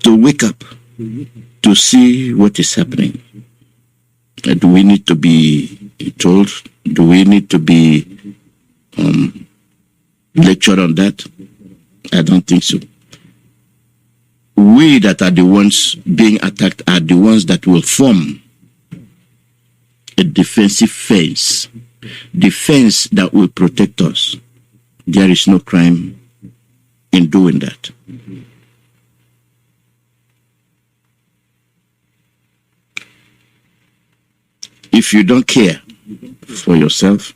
to wake up, to see what is happening. Do we need to be told? Do we need to be lectured on that? I don't think so. We that are the ones being attacked are the ones that will form a defensive fence, the fence that will protect us. There is no crime in doing that. If you don't care for yourself,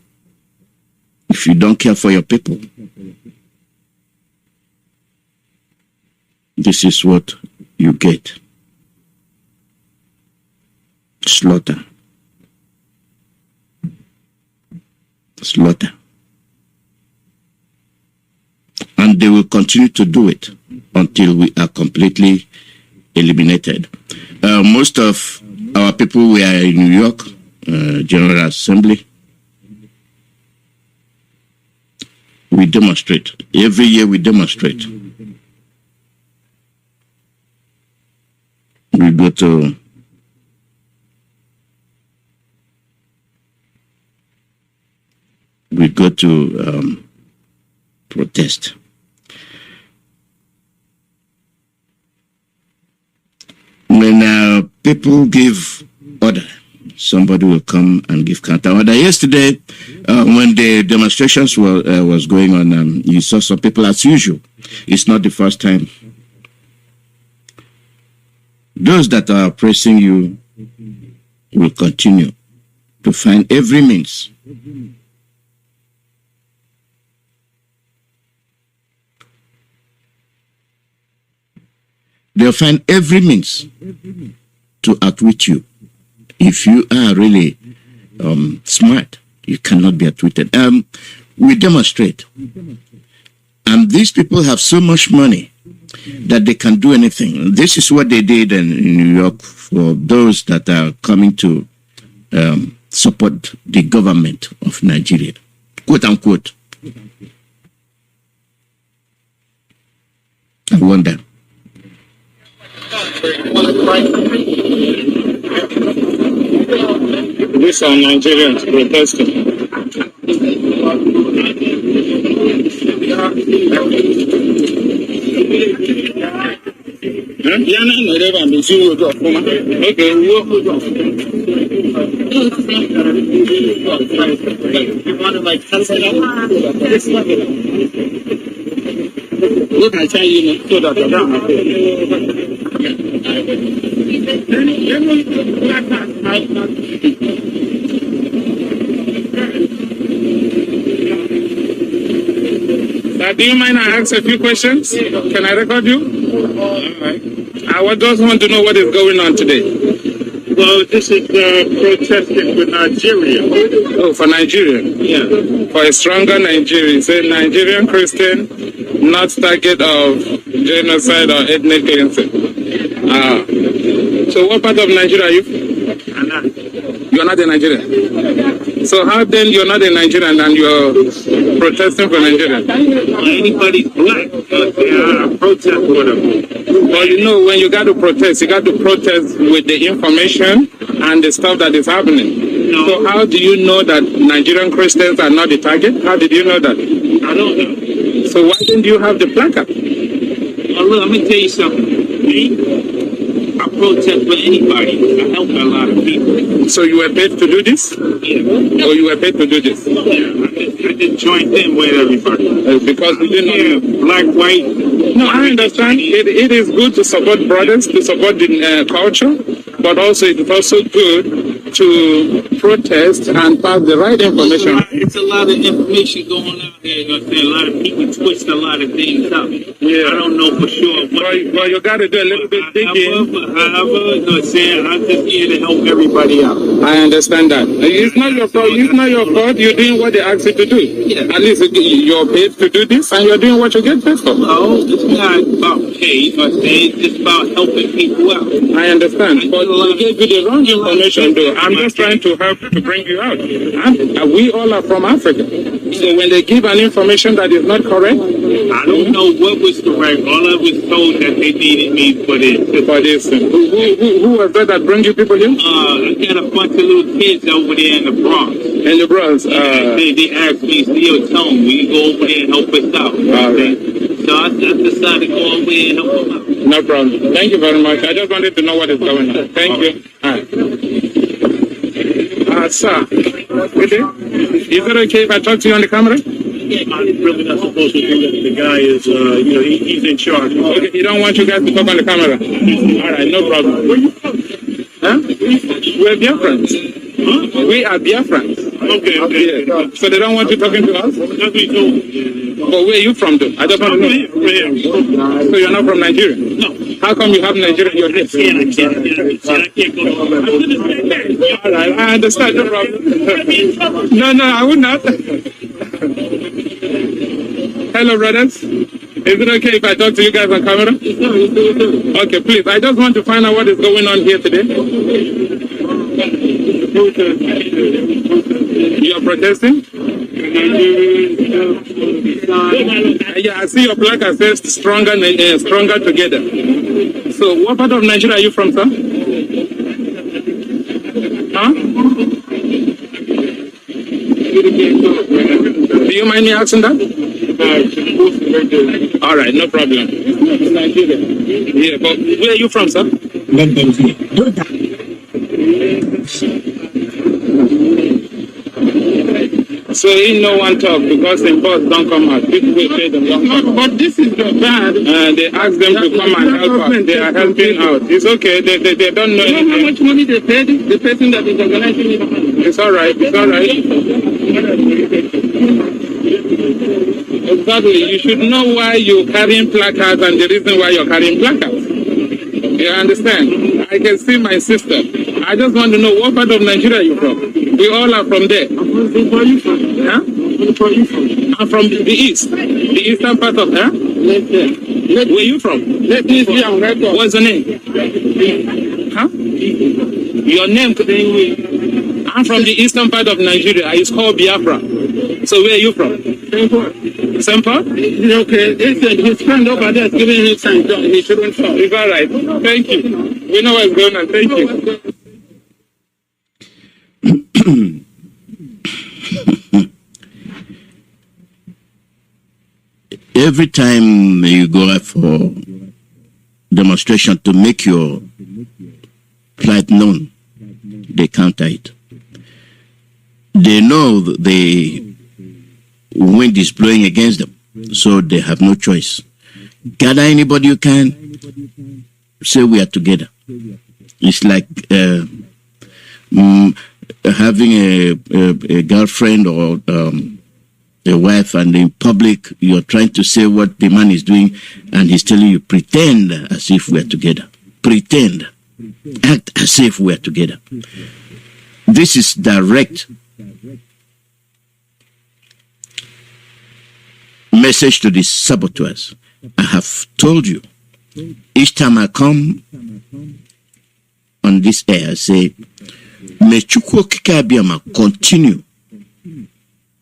if you don't care for your people, this is what you get. Slaughter. Slaughter. And they will continue to do it until we are completely eliminated. Most of our people were in New York, General Assembly. We demonstrate. Every year we demonstrate. We go to protest. When people give order, somebody will come and give counter order. Yesterday, when the demonstrations was going on, you saw some people as usual. It's not the first time. Those that are oppressing you will continue to find every means they'll find every means to outwit you. If you are really smart, you cannot be outwitted. We demonstrate. And these people have so much money that they can do anything. This is what they did in New York for those that are coming to support the government of Nigeria, quote unquote. I wonder. These are Nigerians protesting. Look, I tell you, so that do you mind I ask a few questions? Can I record you? All right. I just want to know what is going on today. Well, this is protesting for Nigeria. Oh, for Nigeria? Yeah. For a stronger Nigeria. Say Nigerian Christian, not target of genocide or ethnic cleansing. So what part of Nigeria are you? You're not in Nigeria. So how then you're not in Nigeria and you're protesting for Nigeria? Well, anybody's black, but they are protest for them. Well, you know, when you got to protest with the information and the stuff that is happening. No. So how do you know that Nigerian Christians are not the target? How did you know that? I don't know. So why didn't you have the placard? Well, look, let me tell you something. I protest for anybody. I help a lot of people. So you were paid to do this? Yeah. Or you were paid to do this? Yeah. I just joined in with everybody. Because we didn't know. Black, white. No, I understand. It is good to support brothers, to support the culture, but also it is also good to protest and pass the right information. It's a lot of information going on there. A lot of people twist a lot of things up. Yeah. I don't know for sure. Well, you got to do a little bit digging. However, I'm just here to help everybody out. I understand that. It's not your fault. It's not your fault. You're doing what they ask you to do. Yeah. At least you're paid to do this, and you're doing what you get paid for. No, it's not about pay. It's about helping people out. I understand. But we gave you the wrong information, though. I'm just trying to help to bring you out. We all are from Africa. So when they give an information that is not correct, I don't know what was correct. All I was told that they needed me for this. for this, who was that bring you people here? I got a bunch of little kids over there in the Bronx. In the Bronx. They asked me, "Yo, Tone, will you go over there and help us out?" So I decided to go over there and help them out. No problem. Thank you very much. I just wanted to know what is going on. Thank you. Sir, is it okay if I talk to you on the camera? I'm really not supposed to do that. The guy is, he's in charge. Okay, you don't want you guys to talk on the camera? All right, no problem. Where you from? Huh? We're Biafrans. Huh? We are Biafrans. Okay. Yeah. So they don't want you talking to us? That's what he told me. But where are you from, though? I just want to know. So you're not from Nigeria? No. How come you have Nigeria in your list? I can't go to All right, I understand. No problem. No, I would not. Hello, brothers. Is it okay if I talk to you guys on camera? Okay, please. I just want to find out what is going on here today. You are protesting? Yeah, I see your placard says stronger together. So, what part of Nigeria are you from, sir? Huh? Do you mind me asking that? All right, no problem. Yeah, but where are you from, sir? So in no one talk because the boss don't come out. People will pay them don't come out. But this is not bad. They ask them to come and help us. They are helping out. It's okay. They don't know anything. How much money they paid the person that is organizing it? It's all right. It's all right. Exactly. You should know why you're carrying placards and the reason why you're carrying placards. You understand? I can see my sister. I just want to know what part of Nigeria you're from. We all are from there. Where are you from? Huh? Where are you from? I'm from the east. The eastern part of, huh? Where are you from? Let me see on record. What's the name? Huh? Your name? I'm from the eastern part of Nigeria. It's called Biafra. So where are you from? Same part? Okay. His friend over there is giving him sign. He shouldn't fall. It's all right. Thank you. We know what's going on. Thank you. Every time you go out for demonstration to make your plight known, they counter it. They know the wind is blowing against them, so they have no choice. Gather anybody you can, say we are together. It's like having a girlfriend or a wife, and in public you're trying to say what the man is doing, and he's telling you, pretend as if we're together. Pretend. Act as if we're together. This is direct message to the saboteurs. I have told you, each time I come on this air, I say, may Chukwu Okike Abiyama continue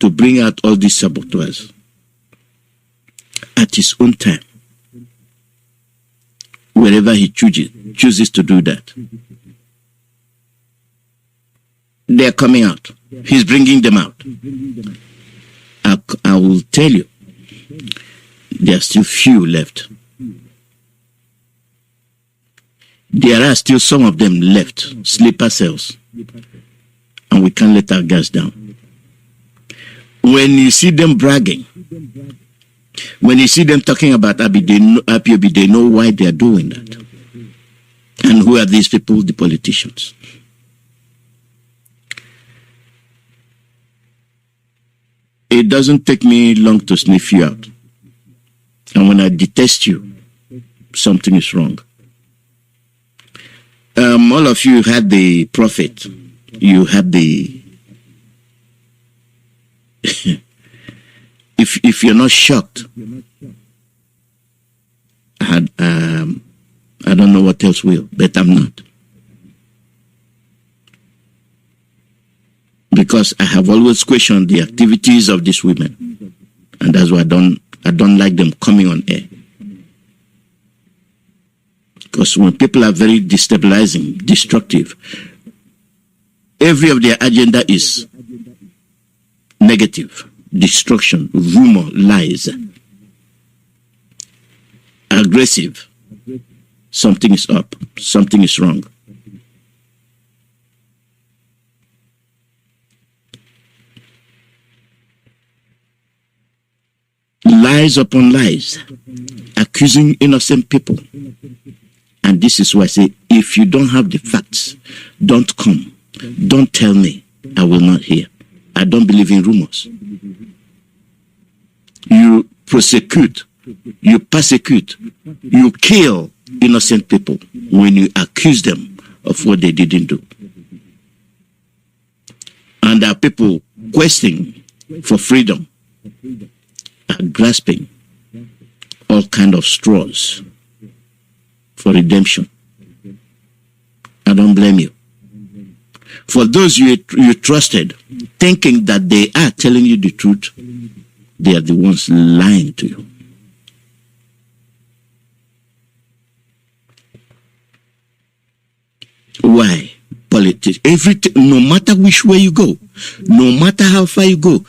to bring out all these saboteurs at his own time, wherever he chooses to do that. They are coming out. He's bringing them out. I will tell you, there are still few left. There are still some of them left, sleeper cells, and we can't let our guards down. When you see them bragging, when you see them talking about IPOB, they know why they are doing that. And who are these people? The politicians. It doesn't take me long to sniff you out. And when I detest you, something is wrong. All of you had the prophet. You had the... if you're not shocked, I don't know what else will, but I'm not. because I have always questioned the activities of these women, and that's why I don't like them coming on air. Because when people are very destabilizing, destructive, every of their agenda is negative, destruction, rumor, lies, aggressive. Something is up, something is wrong. Lies upon lies, accusing innocent people. And this is why I say, if you don't have the facts, don't come. Don't tell me. I will not hear. I don't believe in rumors. You prosecute, you persecute, you kill innocent people when you accuse them of what they didn't do. And there are people questing for freedom, are grasping all kind of straws for redemption. I don't blame you. For those you trusted, thinking that they are telling you the truth, they are the ones lying to you. Why? Politics. Everything, no matter which way you go, no matter how far you go,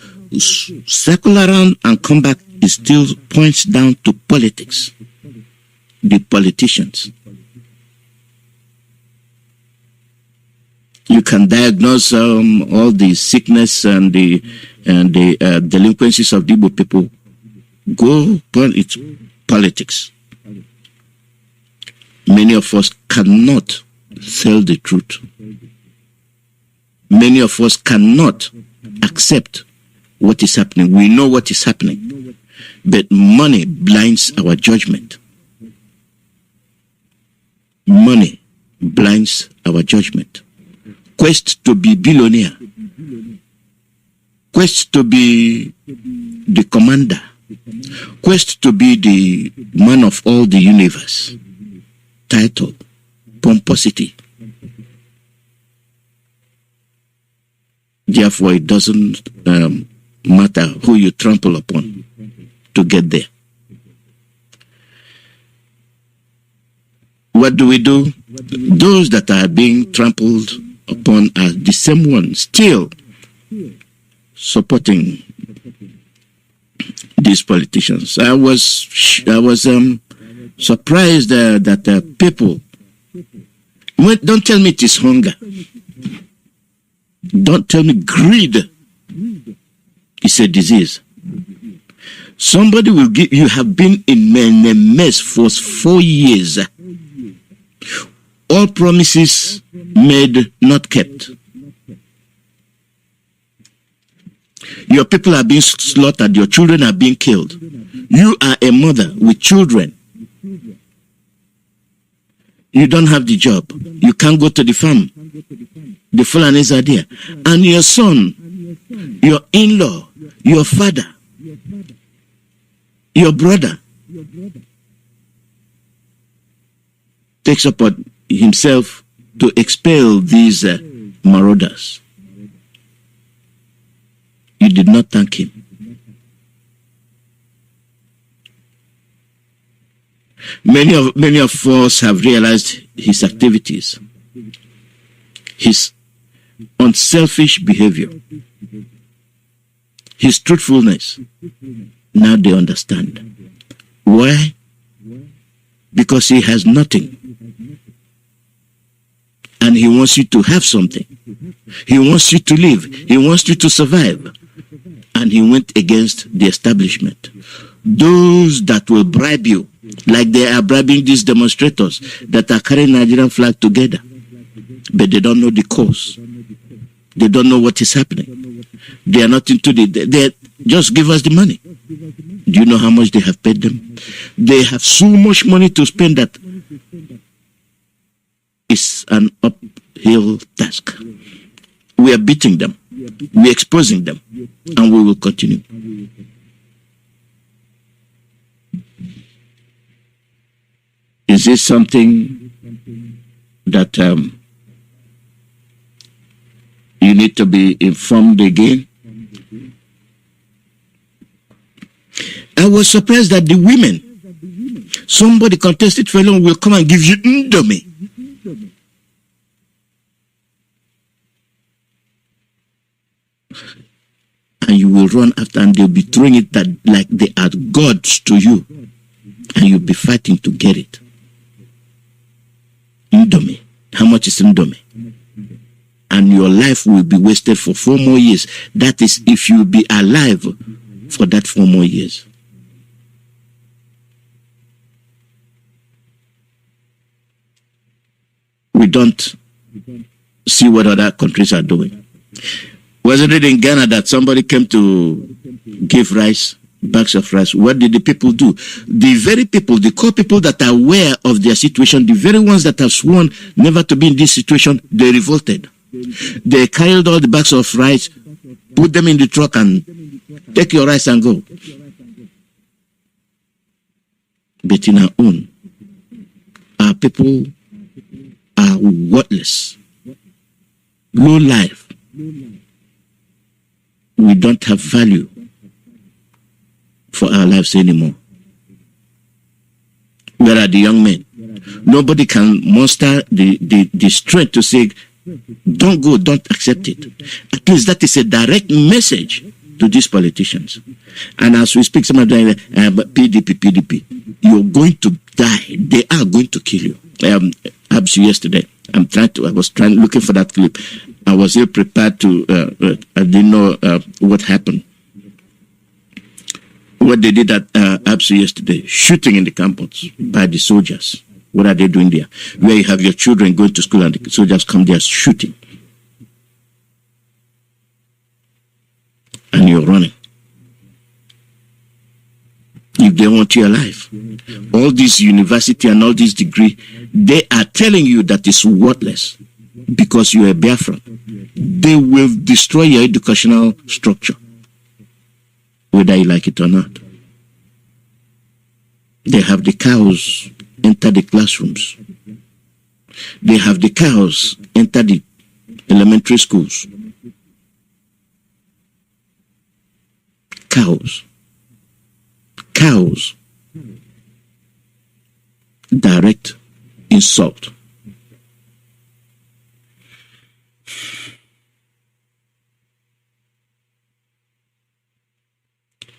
circle around and come back, it still points down to politics. The politicians. You can diagnose all the sickness and the delinquencies of the Igbo people. Go, but it's politics. Many of us cannot tell the truth. Many of us cannot accept what is happening. We know what is happening, but money blinds our judgment. Money blinds our judgment. Quest to be billionaire. Quest to be the commander. Quest to be the man of all the universe. Title. Pomposity. Therefore, it doesn't matter who you trample upon to get there. What do we do? Those that are being trampled upon are the same ones still supporting these politicians. I was surprised that people. Don't tell me it is hunger. Don't tell me greed. It's a disease. Somebody will give. You have been in a mess for 4 years. All promises made, not kept. Your people are being slaughtered. Your children are being killed. You are a mother with children. You don't have the job. You can't go to the farm. The Fulanis are there. And your son, your in-law, your father, your brother takes upon himself to expel these marauders. You did not thank him. Many of us have realized his activities, his unselfish behavior, his truthfulness. Now they understand. Why? Because he has nothing. And he wants you to have something. He wants you to live. He wants you to survive. And he went against the establishment. Those that will bribe you, like they are bribing these demonstrators that are carrying Nigerian flag together, but they don't know the cause. They don't know what is happening. They are not into they just give us the money. Do you know how much they have paid them? They have so much money to spend that it's an uphill task. We are beating them. We are exposing them. And we will continue. Is this something that You need to be informed again. I was surprised that the women, somebody contested for long, will come and give you Nnamdi. And you will run after, and they'll be throwing it that like they are gods to you, and you'll be fighting to get it. Nnamdi. How much is Nnamdi? And your life will be wasted for 4 more years. That is if you be alive for that 4 more years. We don't see what other countries are doing. Wasn't it in Ghana that somebody came to give rice, bags of rice? What did the people do? The very people, the core people that are aware of their situation, the very ones that have sworn never to be in this situation, they revolted. They carried all the bags of rice, put them in the truck, and take your rice and go. But in our own, our people are worthless, low life. We don't have value for our lives anymore. Where are the young men? Nobody can muster the strength to say, don't go, don't accept it. At least that is a direct message to these politicians. And as we speak, some of them, PDP, you're going to die. They are going to kill you. Yesterday, I was looking for that clip. I was ill prepared to, I didn't know what happened. What they did at ABSU yesterday, shooting in the campus by the soldiers. What are they doing there? Where you have your children going to school and the soldiers come there shooting. And you're running. If they want you alive. All this university and all this degree, they are telling you that it's worthless because you're a Biafran. They will destroy your educational structure, whether you like it or not. They have the cows enter the classrooms. They have the cows enter the elementary schools. Cows. Cows. Direct insult.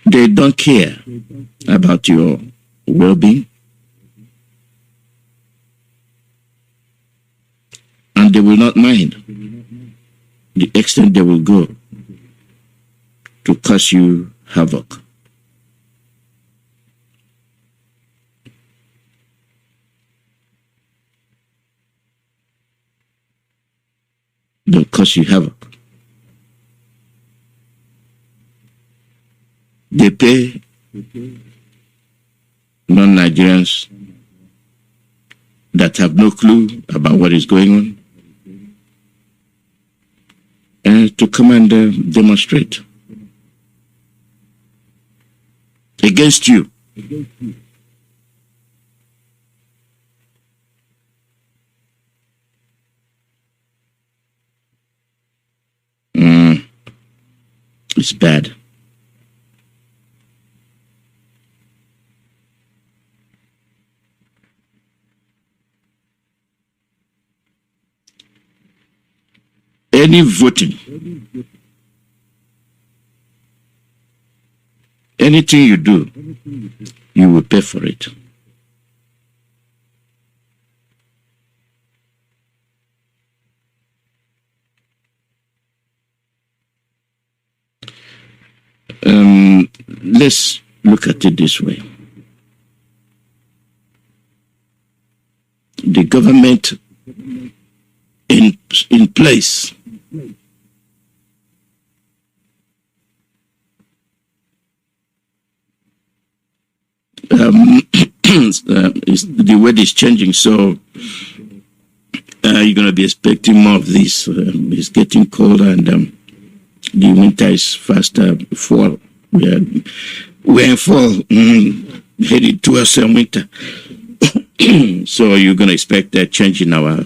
They don't care about your well-being. And they will not mind the extent they will go to cause you havoc. They'll cause you havoc. They pay non-Nigerians that have no clue about what is going on and to come and demonstrate against you. It's bad. Any voting, anything you do, you will pay for it. Let's look at it this way. The government in place the weather is changing, so you're going to be expecting more of this. It's getting colder, and the winter is faster. Fall. We're in fall, headed towards winter. So you're going to expect a change in our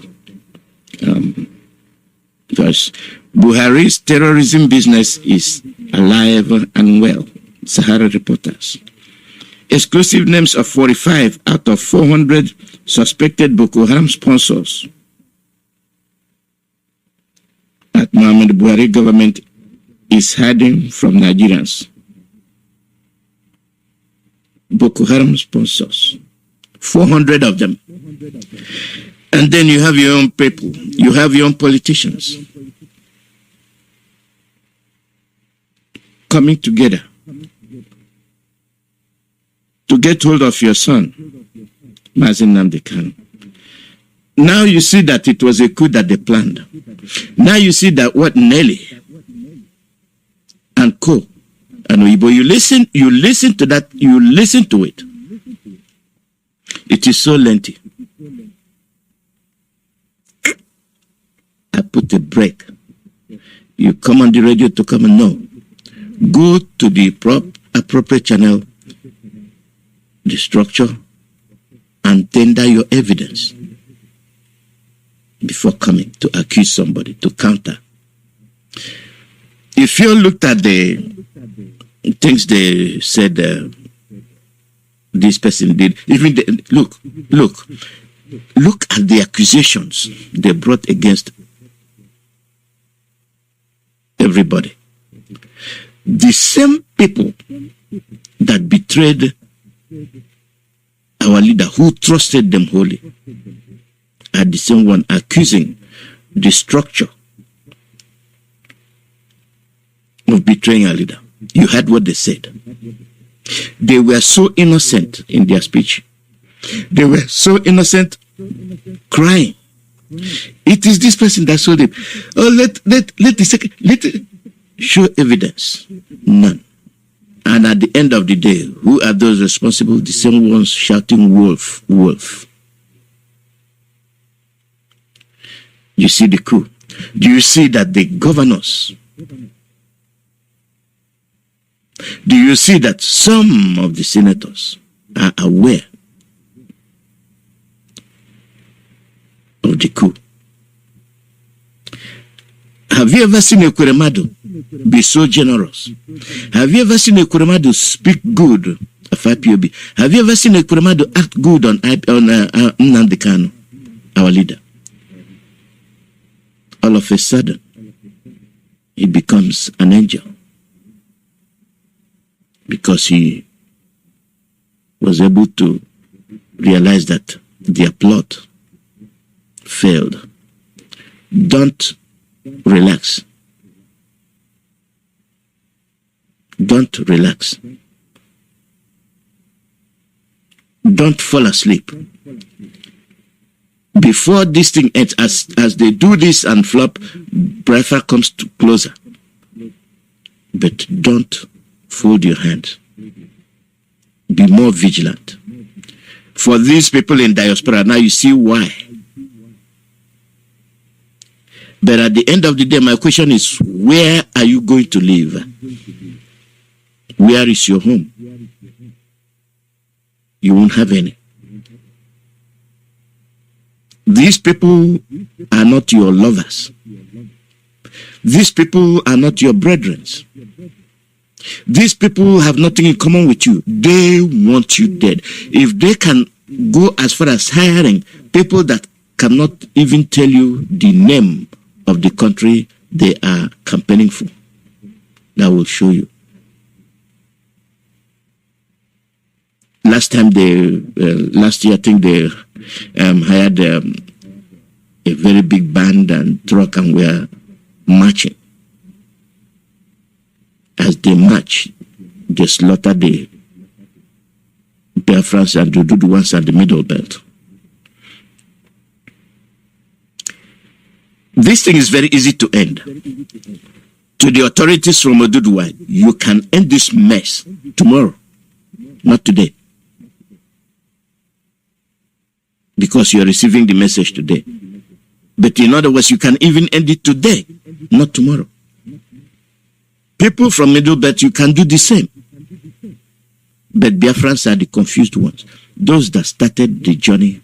because Buhari's terrorism business is alive and well. Sahara reporters. Exclusive names of 45 out of 400 suspected Boko Haram sponsors that Muhammad Buhari government is hiding from Nigerians. Boko Haram sponsors. 400 of them. And then you have your own people. You have your own politicians coming together to get hold of your son, Mazi Nnamdi Kanu. Now you see that it was a coup that they planned. Now you see that what Nelly and co and Oyibo, you listen to that, you listen to it. It is so lengthy. I put a break. You come on the radio to come and know. Go to the appropriate channel, the structure, and tender your evidence before coming to accuse somebody, to counter. If you looked at the things they said this person did, even look at the accusations they brought against everybody. The same people that betrayed our leader, who trusted them wholly, are the same one accusing the structure of betraying our leader. You heard what they said. They were so innocent in their speech. They were so innocent crying. It is this person that sold it. Oh, let show evidence. None. And at the end of the day, who are those responsible? The same ones shouting wolf, wolf. You see the coup. Do you see that the governors? Do you see that some of the senators are aware of the coup? Have you ever seen a Kuremadu be so generous? Have you ever seen a Kuremadu speak good of IPOB? Have you ever seen a Kuremadu act good on Nnamdi Kanu, our leader? All of a sudden, he becomes an angel because he was able to realize that their plot failed. Don't relax. Don't relax. Don't fall asleep. Before this thing ends, as they do this and flop, Biafra comes closer. But don't fold your hands. Be more vigilant. For these people in diaspora, now you see why. But at the end of the day, my question is, where are you going to live? Where is your home? You won't have any. These people are not your lovers. These people are not your brethren. These people have nothing in common with you. They want you dead. If they can go as far as hiring people that cannot even tell you the name of the country they are campaigning for, that will show you. Last time last year, I think they hired a very big band and truck and were marching. As they march, they slaughter the Biafrans and the ones at the middle belt. This thing is very easy to end. To the authorities from Oduduwa, you can end this mess tomorrow, not today. Because you are receiving the message today. But in other words, you can even end it today, not tomorrow. People from Middle Belt, you can do the same. But Biafrans are the confused ones. Those that started the journey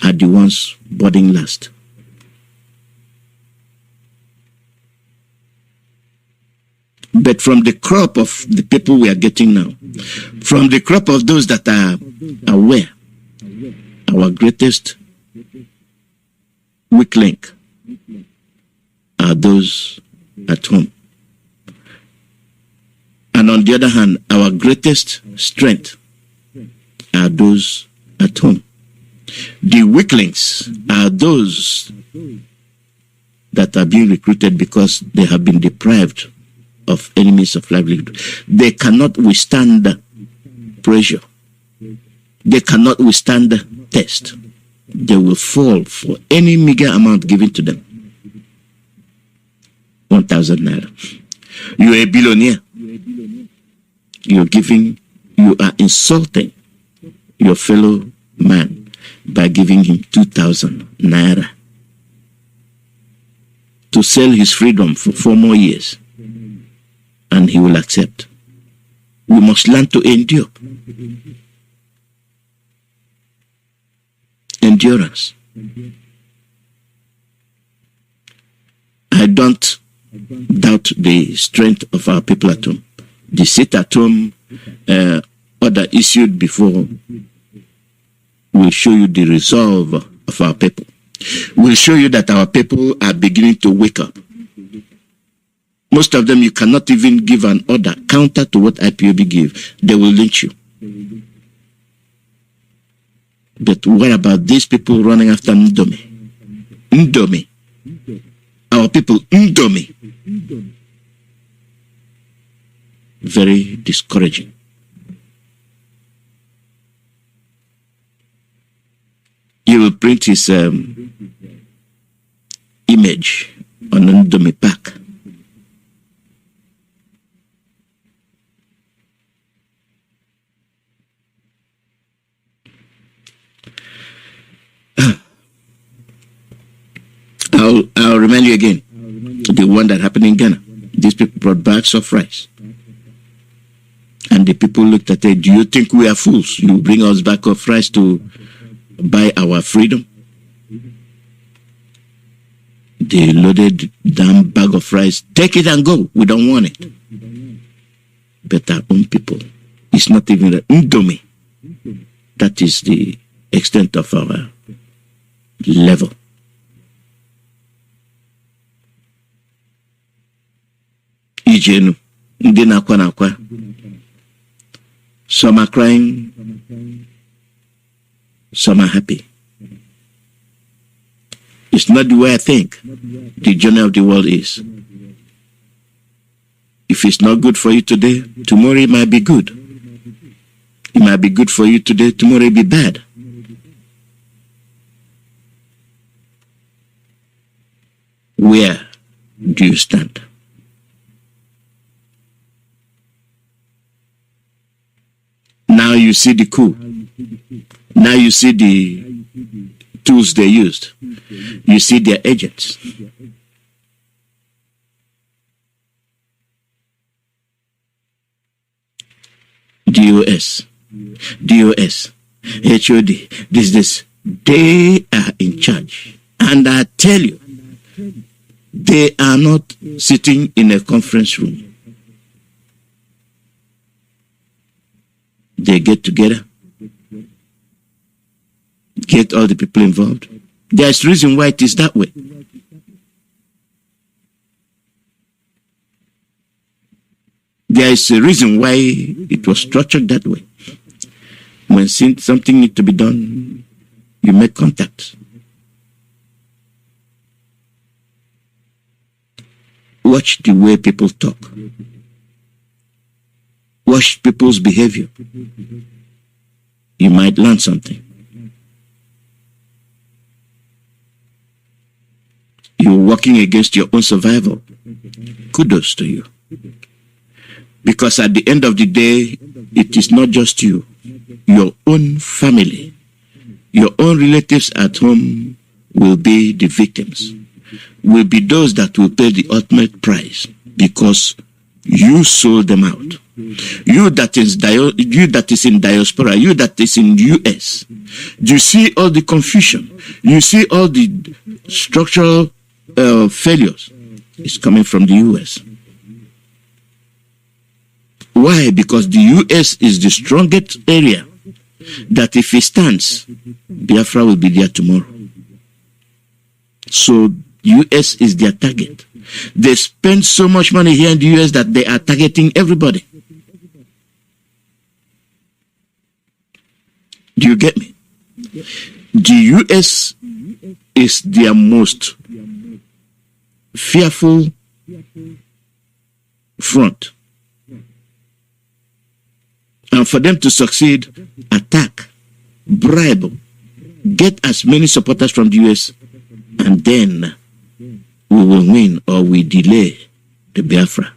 are the ones boarding last. But from the crop of the people we are getting now, from the crop of those that are aware, our greatest weak link are those at home. And on the other hand, our greatest strength are those at home. The weaklings are those that are being recruited because they have been deprived of any means of livelihood. They cannot withstand pressure. They cannot withstand test. They will fall for any meager amount given to them. 1,000 naira. You are a billionaire. You are insulting your fellow man by giving him 2,000 naira to sell his freedom for 4 more years, and he will accept. We must learn to endure. Endurance. I don't doubt the strength of our people at home. The sit at home order issued before will show you the resolve of our people. Will show you that our people are beginning to wake up. Most of them, you cannot even give an order counter to what IPOB give. They will lynch you. But what about these people running after Nnamdi? Nnamdi. Our people, Nnamdi. Very discouraging. He will print his image on Nnamdi pack. I'll remind you again, the one that happened in Ghana. These people brought bags of rice. And the people looked at it, do you think we are fools? You bring us back of rice to buy our freedom? They loaded damn bag of rice. Take it and go. We don't want it. But our own people, it's not even Nnamdi. That is the extent of our level. Ijenu, ndị na-akwa na-akwa. Some are crying, some are happy. It's not the way I think the journey of the world is. If it's not good for you today, tomorrow it might be good. It might be good for you today, tomorrow it will be bad. Where do you stand? Now you see the coup. Now you see the tools they used. You see their agents. DOS, HOD, this. They are in charge. And I tell you, they are not sitting in a conference room. They get together, get all the people involved. There's reason why it is that way. There is a reason why it was structured that way. When something needs to be done, you make contact. Watch the way people talk. Watch people's behavior. You might learn something. You're working against your own survival. Kudos to you. Because at the end of the day, it is not just you. Your own family, your own relatives at home will be the victims. Will be those that will pay the ultimate price because you sold them out. You that is in diaspora, you that is in US, you see all the confusion, you see all the structural failures. It's coming from the US. Why? Because the US is the strongest area that if it stands, Biafra will be there tomorrow. So US is their target. They spend so much money here in the US that they are targeting everybody. Do you get me? The US is their most fearful front. And for them to succeed, attack, bribe, get as many supporters from the US, and then we will win or we delay the Biafra.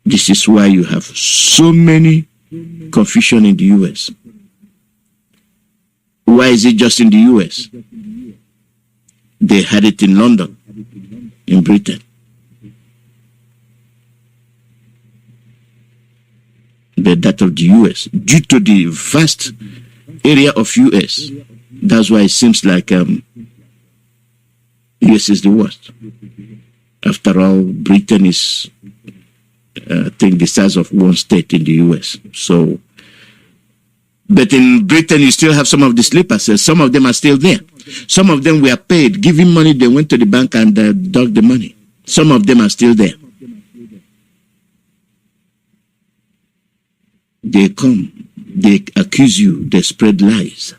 This is why you have so many confusion in the US. Why is it just in the US? They had it in London, in Britain. But that of the US, due to the vast area of US, that's why it seems like US is the worst. After all, Britain is, I think, the size of one state in the US. So, but in Britain, you still have some of the sleepers. Some of them are still there. Some of them were paid, giving money. They went to the bank and dug the money. Some of them are still there. They come, they accuse you, they spread lies.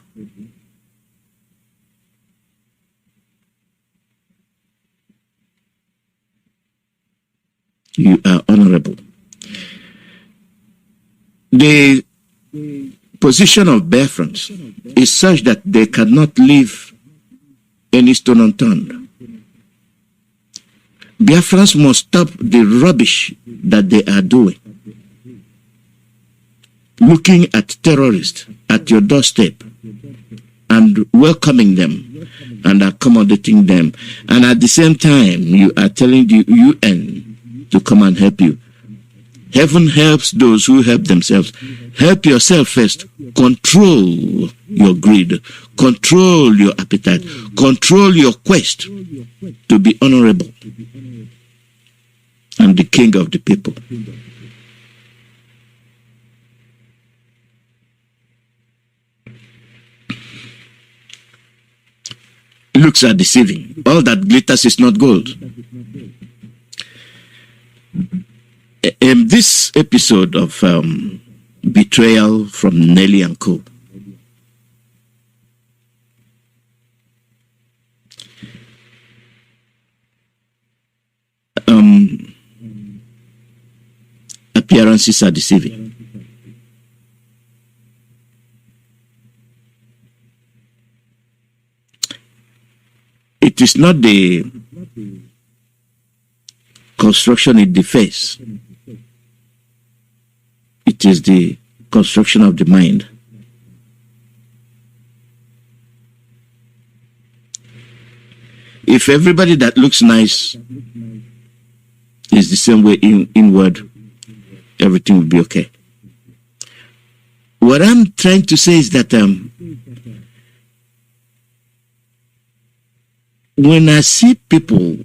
You are honorable. The position of Biafrans is such that they cannot leave any stone unturned. Biafrans must stop the rubbish that they are doing. Looking at terrorists at your doorstep and welcoming them and accommodating them. And at the same time, you are telling the UN to come and help you. Heaven helps those who help themselves. Help yourself first. Control your greed. Control your appetite. Control your quest to be honorable and the king of the people. Looks are deceiving. All that glitters is not gold. This episode of betrayal from Nelly and Co. Appearances are deceiving. It is not the construction in the face. It is the construction of the mind. If everybody that looks nice is the same way inward, everything will be okay. What I'm trying to say is that when I see people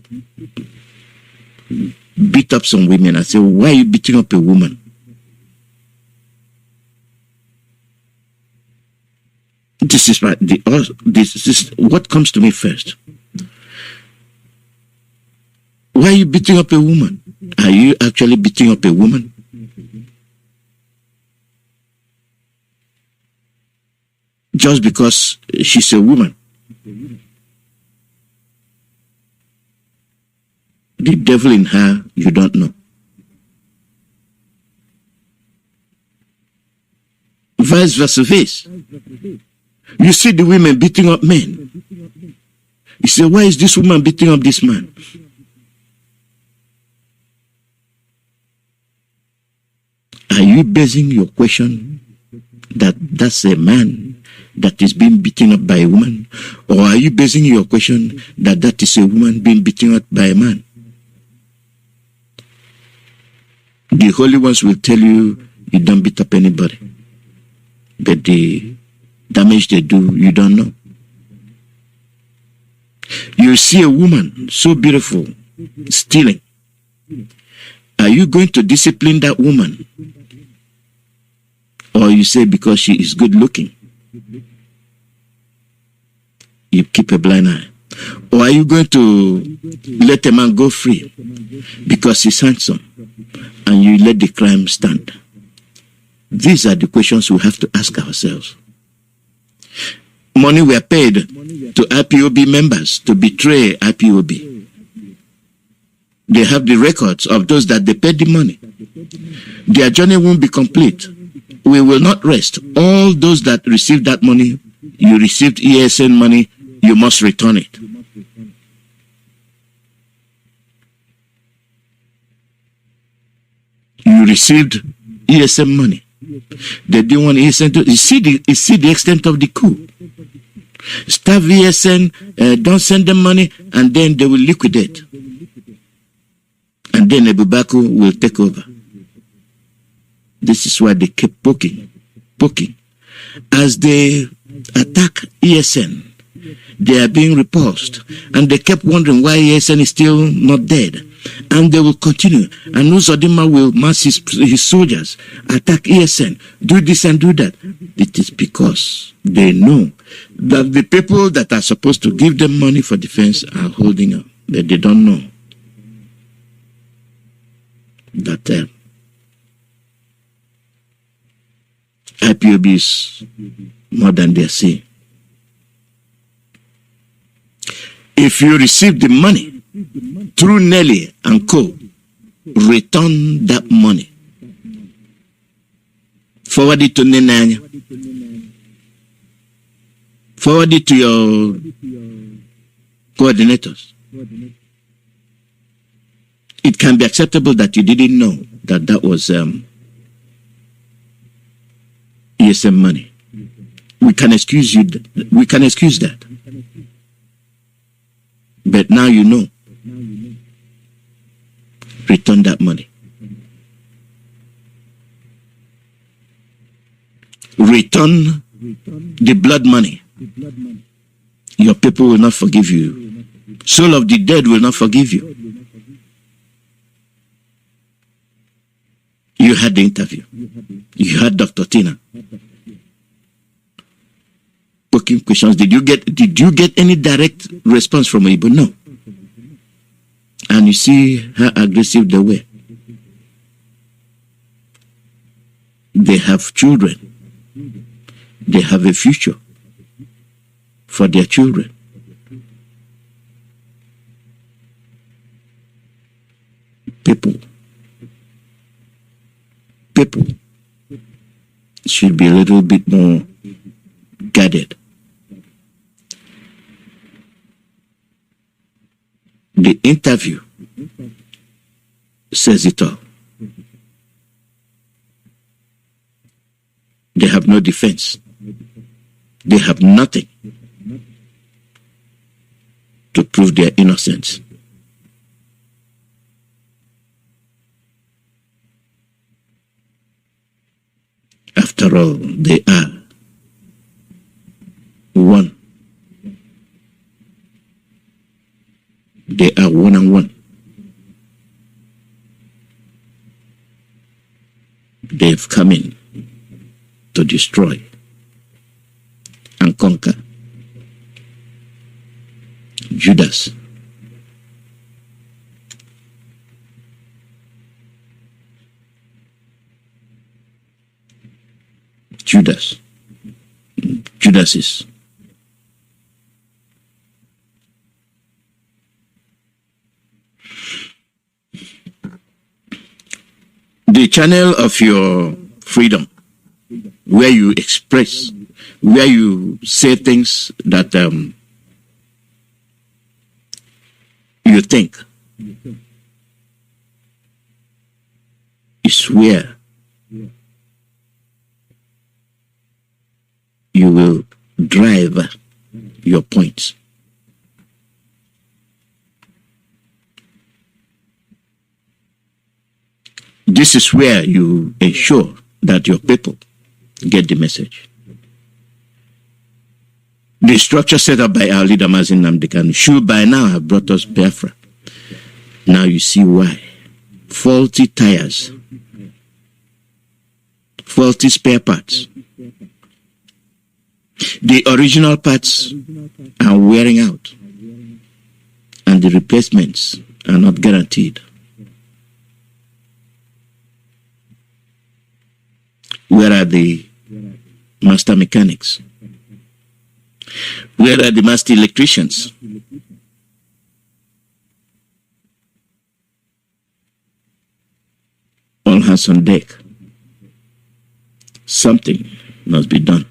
beat up some women, I say, why are you beating up a woman? This is what comes to me first. Why are you beating up a woman? Are you actually beating up a woman? Just because she's a woman. The devil in her, you don't know. Vice versa. You see the women beating up men. You say, why is this woman beating up this man? Are you basing your question that that's a man that is being beaten up by a woman? Or are you basing your question that that is a woman being beaten up by a man? The holy ones will tell you, you don't beat up anybody. But the damage they do, you don't know. You see a woman so beautiful, stealing, Are you going to discipline that woman? Or you say because she is good looking, you keep a blind eye? Or are you going to let a man go free because he's handsome and you let the crime stand? These are the questions we have to ask ourselves. Money were paid to IPOB members to betray IPOB. They have the records of those that they paid the money. Their journey won't be complete. We will not rest. All those that received that money, you received ESN money, you must return it. You received ESN money. They didn't want ESN to... You see the extent of the coup. Starve ESN, don't send them money, and then they will liquidate. And then Ebubaku will take over. This is why they keep poking. As they attack ESN, they are being repulsed. And they kept wondering why ESN is still not dead. And they will continue. And Uzodinma will mass his soldiers, attack ESN, do this and do that. It is because they know that the people that are supposed to give them money for defense are holding up. That they don't know that IPOB is more than they say. If you receive the money through Nelly and Co., return that money. Forward it to Nenanya. Forward it to your coordinators. It can be acceptable that you didn't know that that was ESM money. We can excuse you. We can excuse that. But now you know. Return that money. Return the blood money. Your people will not forgive you. Soul of the dead will not forgive you. You had the interview. You had Dr. Tina. Poking questions. Did you get any direct response from Igbo? No. And you see how aggressive they were. They have children. They have a future for their children. People should be a little bit more guarded. The interview says it all. They have no defense. They have nothing to prove their innocence. After all, they are one. They are one and one. They've come in to destroy and conquer. Judas. Judases. The channel of your freedom, where you express, where you say things that you think, is where you will drive your points. This is where you ensure that your people get the message. The structure set up by our leader Mazi Nnamdi Kanu should by now have brought us Biafra. Now you see why faulty tires, faulty spare parts. The original parts are wearing out, and the replacements are not guaranteed. Where are the master mechanics? Where are the master electricians? All hands on deck. Something must be done.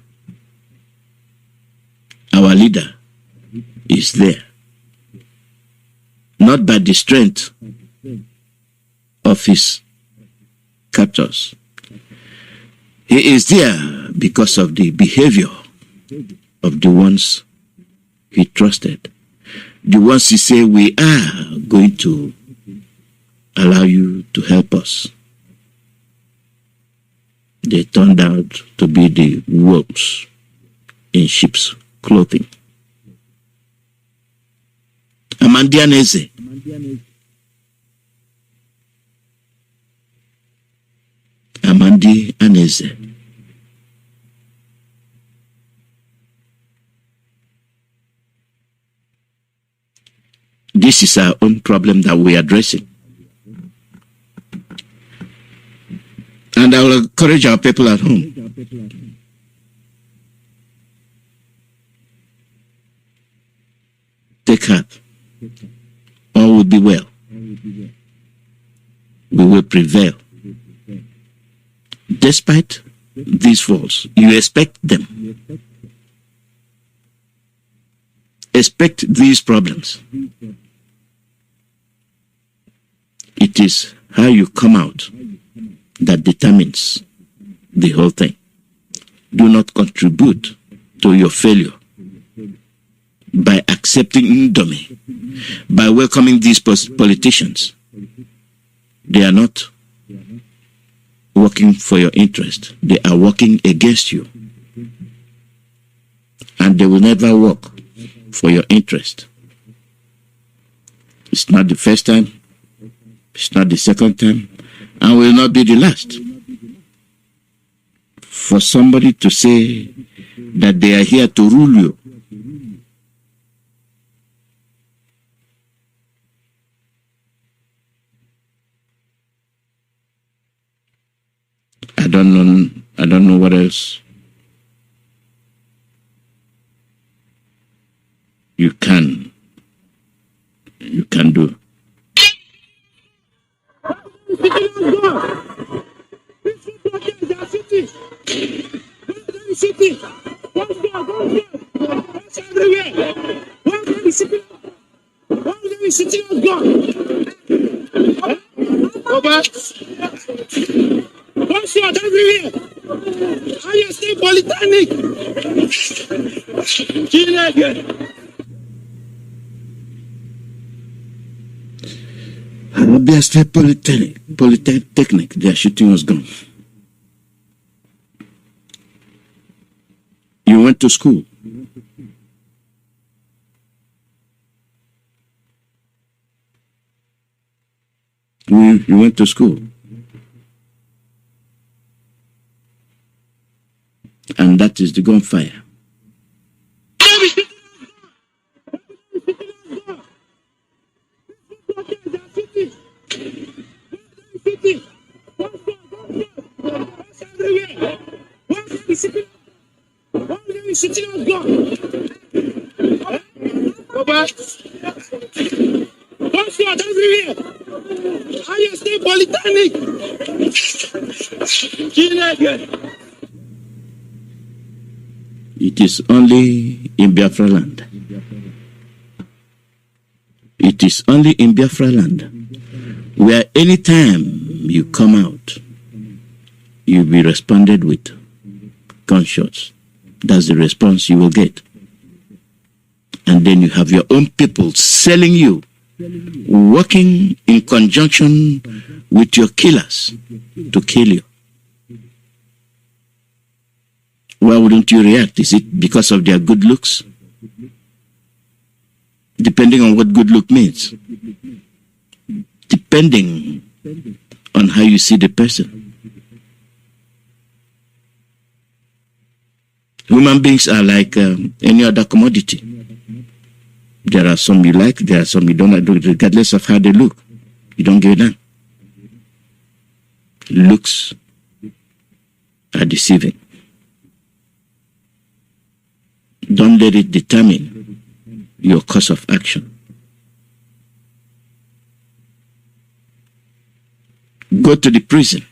Our leader is there, not by the strength of his captors. He is there because of the behavior of the ones he trusted. The ones he said, we are going to allow you to help us. They turned out to be the wolves in sheep's clothing. Nnamdi Aneze. Nnamdi Aneze. This is our own problem that we are addressing. And I will encourage our people at home. Take heart. All will be well. We will prevail. Despite these faults, you expect them. Expect these problems. It is how you come out that determines the whole thing. Do not contribute to your failure by accepting Nnamdi, by welcoming these politicians. They are not working for your interest. They are working against you. And they will never work for your interest. It's not the first time. It's not the second time. And will not be the last. For somebody to say that they are here to rule you, I don't know what else you can do. Polytechnic, they are shooting us down. You went to school. You went to school. And that is the gunfire. It is only in Biafra land. It is only in Biafra land where anytime you come out, you'll be responded with gunshots. That's the response you will get. And then you have your own people selling you, working in conjunction with your killers to kill you. Why wouldn't you react? Is it because of their good looks? Depending on what good look means. Depending on how you see the person. Human beings are like any other commodity. There are some you like, there are some you don't like, regardless of how they look. You don't give a damn. Looks are deceiving. Don't let it determine your course of action. Go to the prison.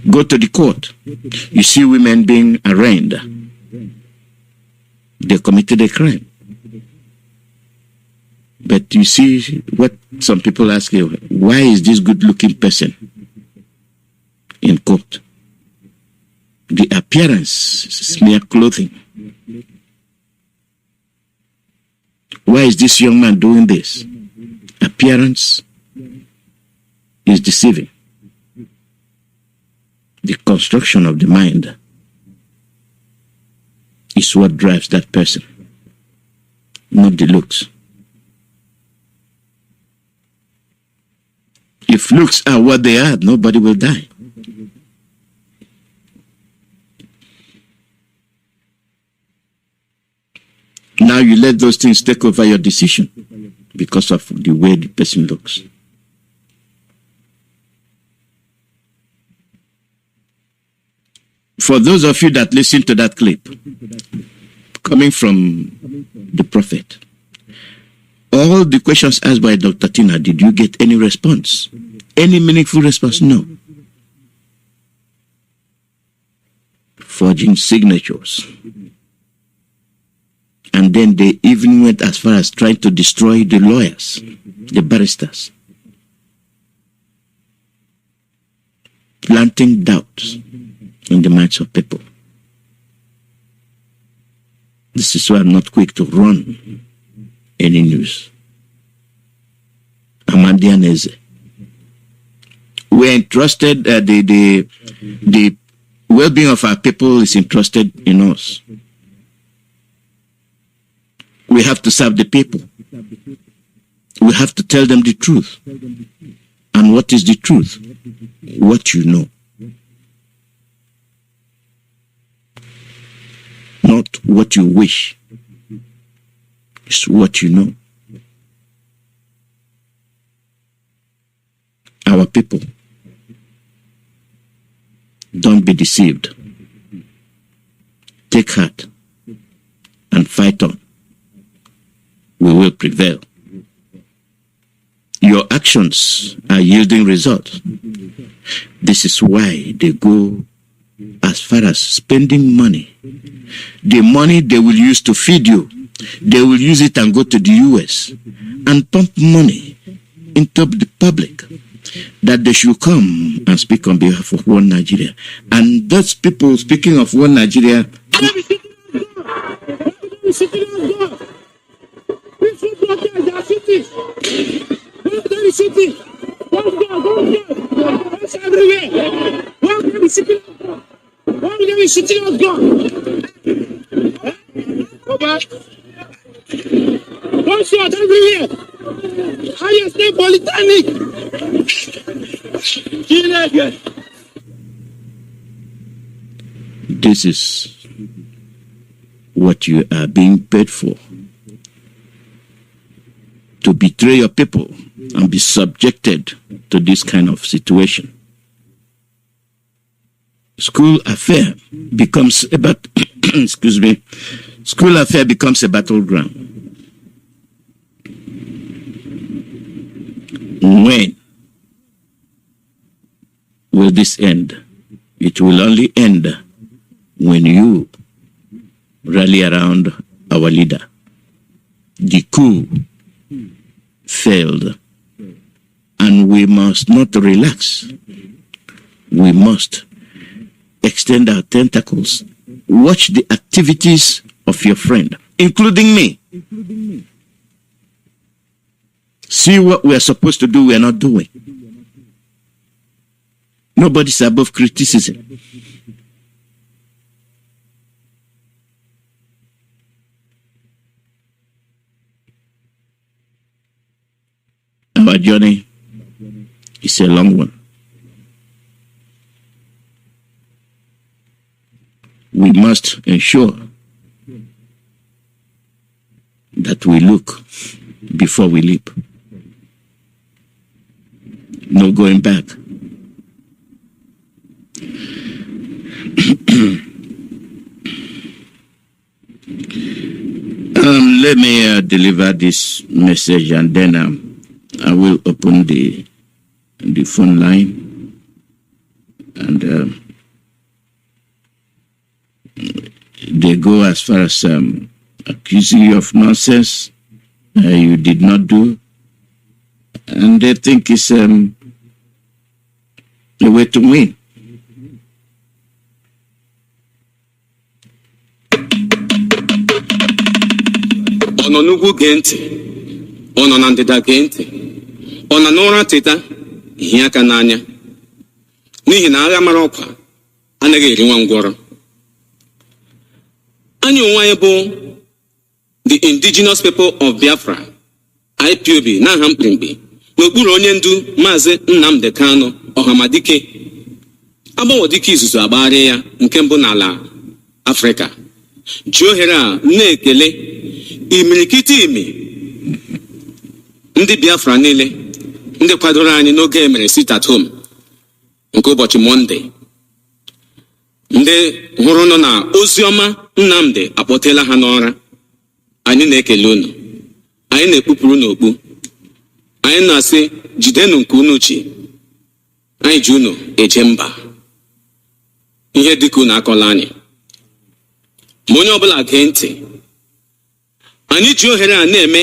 Go to the court. You see women being arraigned. They committed a crime. But you see what some people ask you, why is this good-looking person in court? The appearance is mere clothing. Why is this young man doing this? Appearance is deceiving. The construction of the mind is what drives that person, not the looks. If looks are what they are, nobody will die. Now you let those things take over your decision because of the way the person looks. For those of you that listen to that clip, coming from the prophet, all the questions asked by Dr. Tina, did you get any response? Any meaningful response? No. Forging signatures. And then they even went as far as trying to destroy the lawyers, the barristers. Planting doubts in the minds of people. This is why I'm not quick to run any news. Nnamdi and Eze. We're entrusted, the well-being of our people is entrusted in us. We have to serve the people. We have to tell them the truth. And what is the truth? What you know. Not what you wish. It's what you know. Our people, don't be deceived. Take heart and fight on. We will prevail. Your actions are yielding results. This is why they go as far as spending money. The money they will use to feed you, they will use it and go to the US and pump money into the public that they should come and speak on behalf of one Nigeria. And those people speaking of one Nigeria, this is what you are being paid for. To betray your people and be subjected to this kind of situation. School affair becomes a excuse me. School affair becomes a battleground. When will this end? It will only end when you rally around our leader. The coup failed, and we must not relax. We must extend our tentacles. Watch the activities of your friend, including me. See what we are supposed to do, we are not doing. Nobody's above criticism. Our journey It's a long one. We must ensure that we look before we leap. No going back. Let me deliver this message, and then I will open the phone line, and they go as far as accusing you of nonsense you did not do, and they think it's a way to win. Ono n'ugwu gee ntị, ono na ndịda gee ntị, ono n'ụra teta ihe aka n'anya, n'ihi na agha mara ọkwa anaghị eri nwa ngwọrọ. Anyị onwe anyị bụ the indigenous people of Biafra, Ipob n'aha mkpirimkpi, n'okpuru onye ndu Mazi Nnamdi Kanu Ọhamadike, Agbawodike izuzu agbagharị ya nke mbụ n'ala Afrịka. Ji ohere a na-ekele imirikiti imi ndị Biafra niile ndị kwadoro anyị n'oge emere sit at home nke ụbọchị Mọnde, ndị hụrụ nọ na ozi ọma Nnamdi akpọtela ha n'ọra. Anyị na-ekele unu, anyị na-ekpupụrụ n'okpu, anyị na-asị jidenu nke unu chi, anyị ji unu eje mba. Ihe dịka unu akọla anyị, ma onye ọbụla gee ntị. Anyị ji ohere a na-eme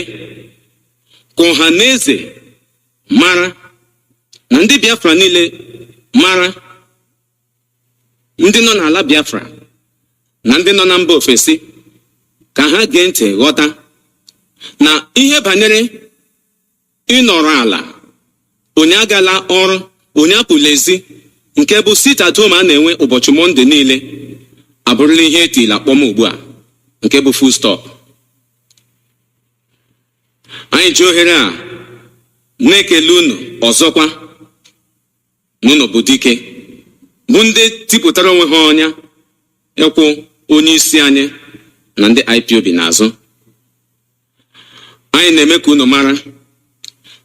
ka ọha na eze mara na ndị Biafra niile mara, ndị nọ n'ala Biafra na ndị nọ na mba ofesi, ka ha gee ntị ghọta na ihe banyere ịnọrọ ala, onye agala ọrụ, onye apụla ezi, nke bụ sit at home a na-enwe ụbọchị Mọnde niile, abụrụla ihe etila kpọm ugbu a, nke bụ full stop. Anyị ji ohere a na-ekele unu ọzọkwa n'ụlọ bụ dike, bụ ndị tipụtara onwe ha ọnya ekwu onye isi anyị na ndị Ipob n'azụ. Anyị na-eme ka unu mara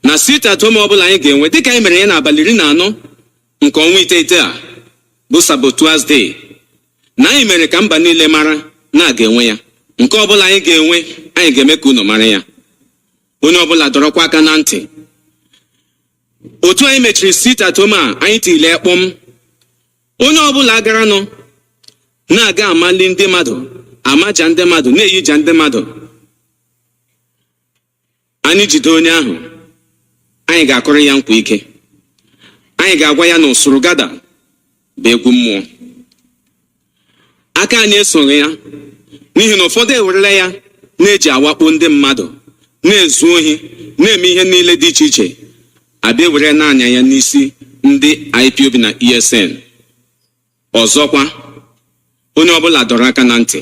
na sit at home ọbụla anyị ga-enwe, dịka anyị mere ya n'abalị 14 nke ọnwa iteghete a bụ sabotage, na anyị mere ka mba niile mara na a ga-enwe ya. Nke ọbụla anyị ga-enwe, anyị ga-eme ka unu mara ya. Onye ọbụla dọrọkwa aka na ntị. Otu anyị mechiri sit at home a anyị tile ekpọm, onye ọbụla gara nọ na-aga amali ndị mmadụ, amaja ndị mmadụ, na-eyija ndị mmadụ, anyị jide onye ahụ, anyị ga-akọrọ ya nkwa ike. Anyị ga-agwa ya na usoro gada bụ egwu mmụọ. Aka anyị esoghị ya, n'ihi na ụfọdụ ewerela ya na-eji awakpo ndị mmadụ, na-ezu ohi, na-eme ihe niile dị iche iche, abịa were na-anya ya n'isi ndị Ipob na ESN. Ọzọkwa, onye ọbụla dọrọ aka na ntị.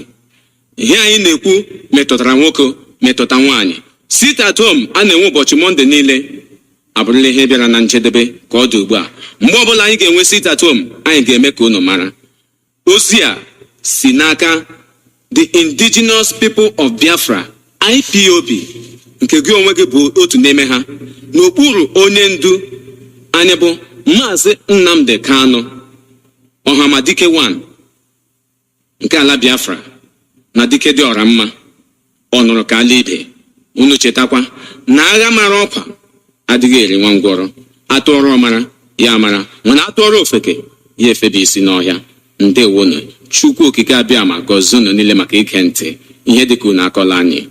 Ihe anyị na-ekwu metụtara nwoke, metụta nwaanyị. Sit at home a na-enwe ụbọchị Mọnde niile abụrụla ihe bịara na njedebe ka ọ dị ugbu a. Mgbe ọbụla anyị ga-enwe sit at home, anyị ga-eme ka unu mara. Ozi a si n'aka the indigenous people of Biafra, Ipob, nke gị onwe gị bụ otu n'ime ha, n'okpuru onye ndu anyị bụ Mazi Nnamdi Kanu Ọhamadike 1 nke ala Biafra, na dike dị ọra mma, ọ nụrụ ka ala ibe. Unu chetakwa na agha mara ọkwa adịghị eri nwa ngwọrọ. Atụọrọ ọmara ya amara, mana atụọrọ ofeke ya efebe isi n'ọhịa. Ndewonu. Chukwu okike abịa ma gọzie unu niile maka ige ntị. Ihe dịka unu akọla anyị.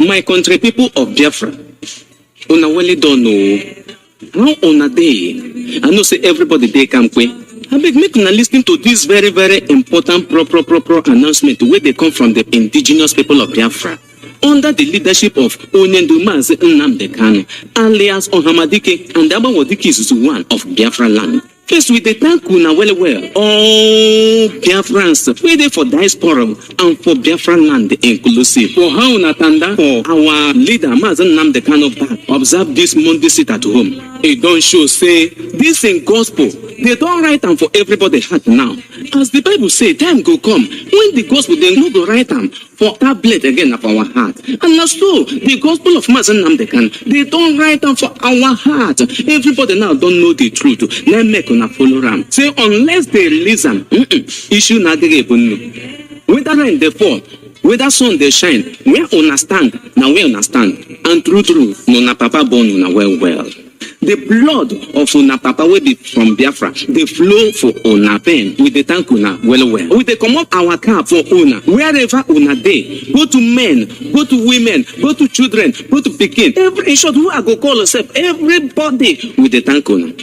My country people of Biafra, una well done. How una dey? I know say everybody dey kampe. Abeg make una lis ten to this very important pro announcement wey dey come from the indigenous people of Biafra under the leadership of Onyendu Mazi Nnamdi Kanu alias Ọhamadike and Agbawodike Izuzu 1 of Biafra land. First, we dey thank una well. All Biafrans, we dey for diaspora and for Biafran land inclusive. For how una tanda for our leader, Mazi Nnamdi Kanu, observe this Monday sit at home. It don't show say this in gospel. They don't write them for everybody heart now. As the Bible say, time go come when the gospel they no go write them for tablet again of our heart. And now so the gospel of Mazi Nnamdi Kanu, they don't write them for our heart. Everybody now don't know the truth. Let make una follow them. Say unless they release them, issue na dey whether rain they fall, whether sun they shine, where una stand, now where una stand. And true, no na papa born una well. The blood of una papa will be from Biafra. They flow for una pen. We dey thank una well. We dey come up our car for una. Wherever una dey. Go to men, go to women, go to children, go to pikin. Every short who I go call yourself. Everybody we dey thank una.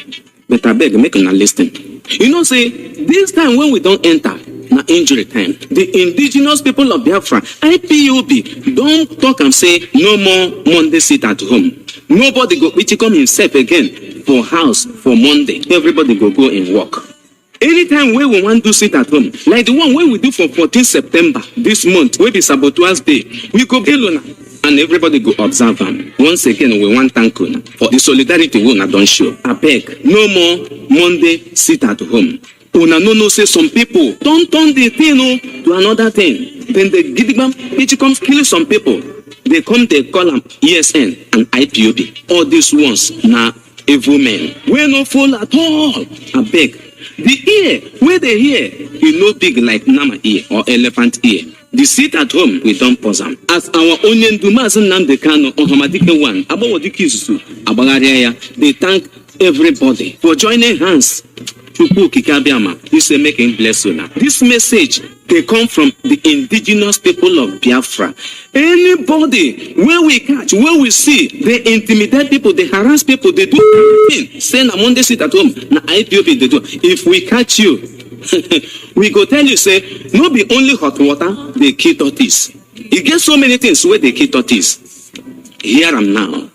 But I beg, make una listen. You know, say this time when we don't enter, na injury time. The indigenous people of Biafra, IPOB, don't talk and say no more Monday sit at home. Nobody go come himself again for house for Monday. Everybody go and work. Anytime we want to sit at home, like the one we do for 14 September this month, will be sabotage day. We go Elona and everybody go observe them. Once again, we want thank you for the solidarity we don't show. I beg, no more Monday sit at home. Una no say some people don't turn the thing to another thing. Then they give them, it comes killing some people. They come, they call them ESN and IPOB. All these ones now evil men. We no fall at all. I beg. The ear, where they hear, is no big like Nama ear or elephant ear. The sit at home, we don't pause them. As our onion do Mazi Nnamdi Kanu on Hamadike 1, they thank everybody for joining hands. This is making blessing. This message they come from the indigenous people of Biafra. Anybody where we catch, where we see, they intimidate people, they harass people, they do everything. Say na Monday sit at home, na IPOB they do. If we catch you, we go tell you say no be only hot water they kill tortoise. You get so many things where they kill tortoise. Hear am now,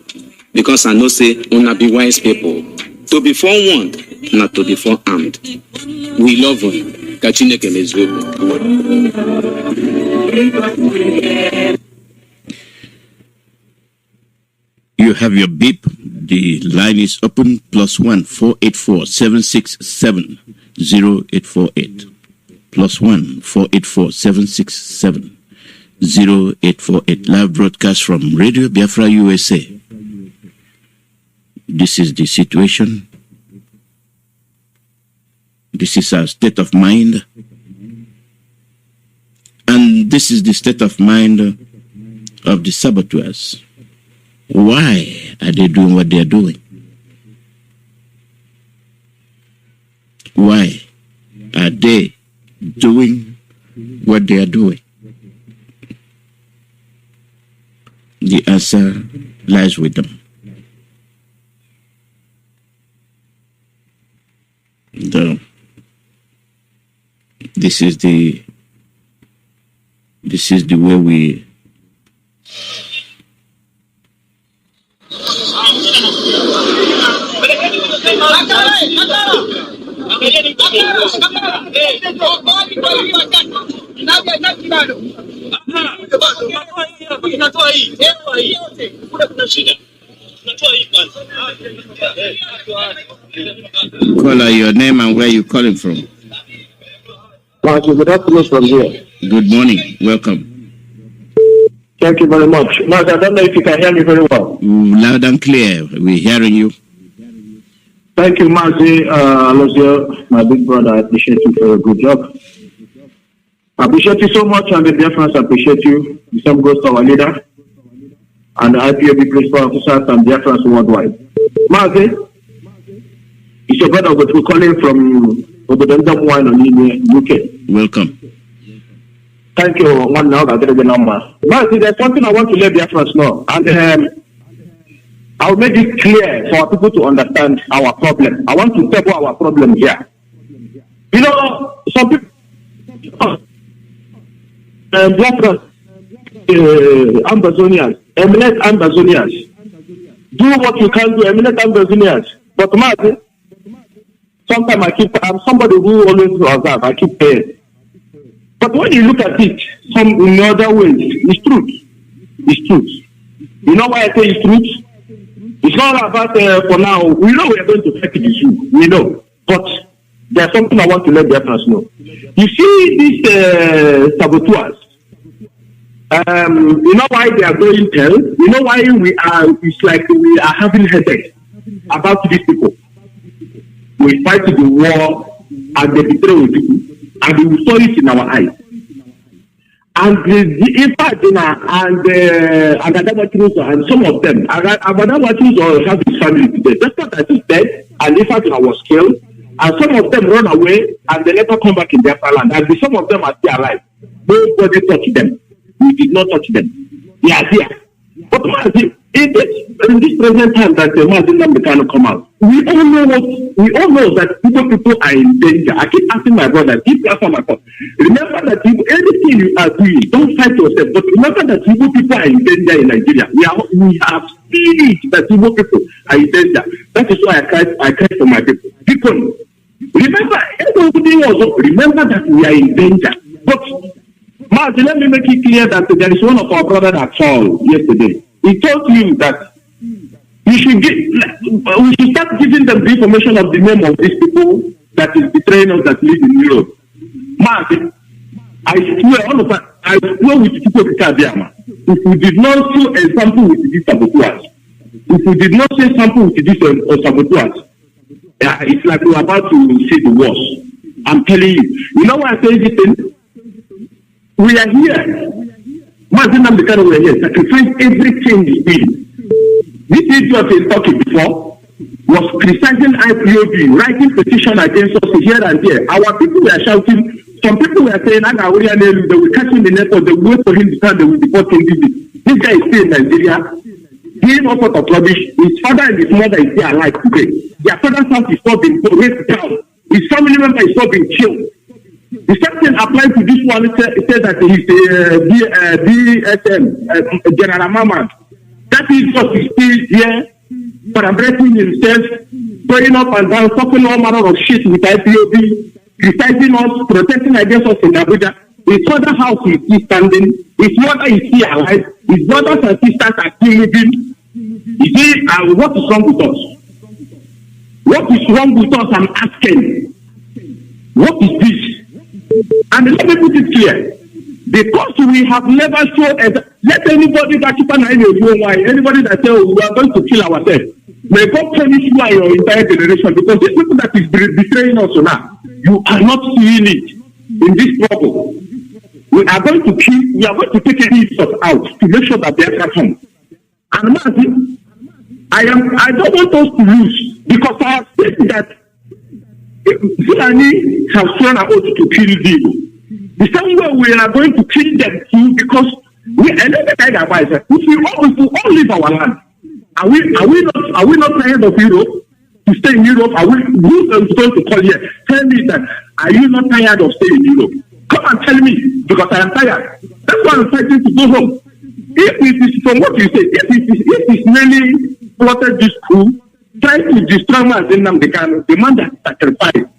because I know say una be wise people. To be forewarned, not to be forearmed. We love you. You have your beep. The line is open. +1 484 767 0848. +1 484 767 0848. Live broadcast from Radio Biafra USA. This is the situation. This is our state of mind. And this is the state of mind of the saboteurs. Why are they doing what they are doing? Why are they doing what they are doing? The answer lies with them. This is the way we Caller, your name and where you calling from? Mazi, good afternoon from here. Good morning. Welcome. Thank you very much. Mazi, I don't know if you can hear me very well. Loud and clear. We're hearing you. Thank you, Mazi. Alosio, my big brother, I appreciate you for a good job. I appreciate you so much, and the Biafrans appreciate you. The same goes to our leader and the IPOB principal officers and Biafrans worldwide. Mazi, it's your brother, but we're calling from Wine on UK. Welcome. Thank you. One now, I'll get the number. Mazi, there's something I want to let Biafrans know, and I'll make it clear for people to understand our problem. I want to tell our problem here. You know, some people, Biafrans, Ambazonians, eminent Ambazonians, do what you can do, eminent Ambazonians. But Mazi, Sometimes I'm somebody who always observe. I keep paying. But when you look at it, in other ways, it's truth. It's truth. You know why I say it's truth? It's not about for now. We know we are going to fight the issue. We know, but there's something I want to let the Biafrans know. You see these saboteurs. You know why they are going hell? You know why we are? It's like we are having headache about these people. We fight the war and they betray people, and we saw it in our eyes. And the impact and some of them, have his family today. That's not that he's dead, and in fact I was killed, and some of them run away and they never come back in their land, and some of them are still alive. Nobody touched them. We did not touch them. They are there. But Mazi, in this present time that the Nnamdi cannot come out, we all know that people are in danger. I keep asking my brother, keep asking my brother. Remember that anything you are doing, don't fight yourself. But remember that people are in danger in Nigeria. We have seen it that people are in danger. That is why I cry for my people. People, remember, everybody also remember that we are in danger. But Mazi, let me make it clear that there is one of our brothers that fell yesterday. He told you that we should start giving them the information of the name of these people that is betraying us that live in Europe. Mazi, I swear with people of Kadiama, if we did not show a sample with these saboteurs, if we did not say sample with these saboteurs, it's like we're about to see the worst. I'm telling you. You know why I say this thing? We are here. Mazi Nnamdi Kanu, we are here. Sacrifice everything he did. This idiot in Turkey before was criticizing IPOB, writing petition against us here and there. Our people were shouting. Some people were saying, they will catch him in the airport, they will wait for him to come, they will deport him. This guy is still in Nigeria, doing all sorts of rubbish. His father and his mother is still alive today. Their father's house is not being raised down. His family member is not being killed. The same thing applies to this one. It says that he's BSM, General Mama. That is what is still here, celebrating himself, going up and down, talking all manner of shit with IPOB, criticizing us, protesting against us in Abuja. His father's house is still standing. His mother is still alive. His brothers and sisters are still living. You see, what is wrong with us? What is wrong with us? I'm asking. What is this? And let me put it clear. Because we have never shown, let anybody that keep an eye on you, anybody that says we are going to kill ourselves, may God punish you and your entire generation, because the people that is betraying us now, you are not seeing it in this trouble. We are going to take it out to make sure that they are come. And Mazi, I don't want us to lose, because I have said that Fulani have sworn an oath to kill people. The same way we are going to kill them too, because we are never kind of advisor. If we all leave our land, are we not tired of Europe? To stay in Europe, are we going to call here? Tell me that, are you not tired of staying in Europe? Come and tell me, because I am tired. That's why I'm fighting to go home. If it is from what you say, if it's really plotted this coup, try to destroy Mazi Nnamdi Kanu, the man that sacrificed.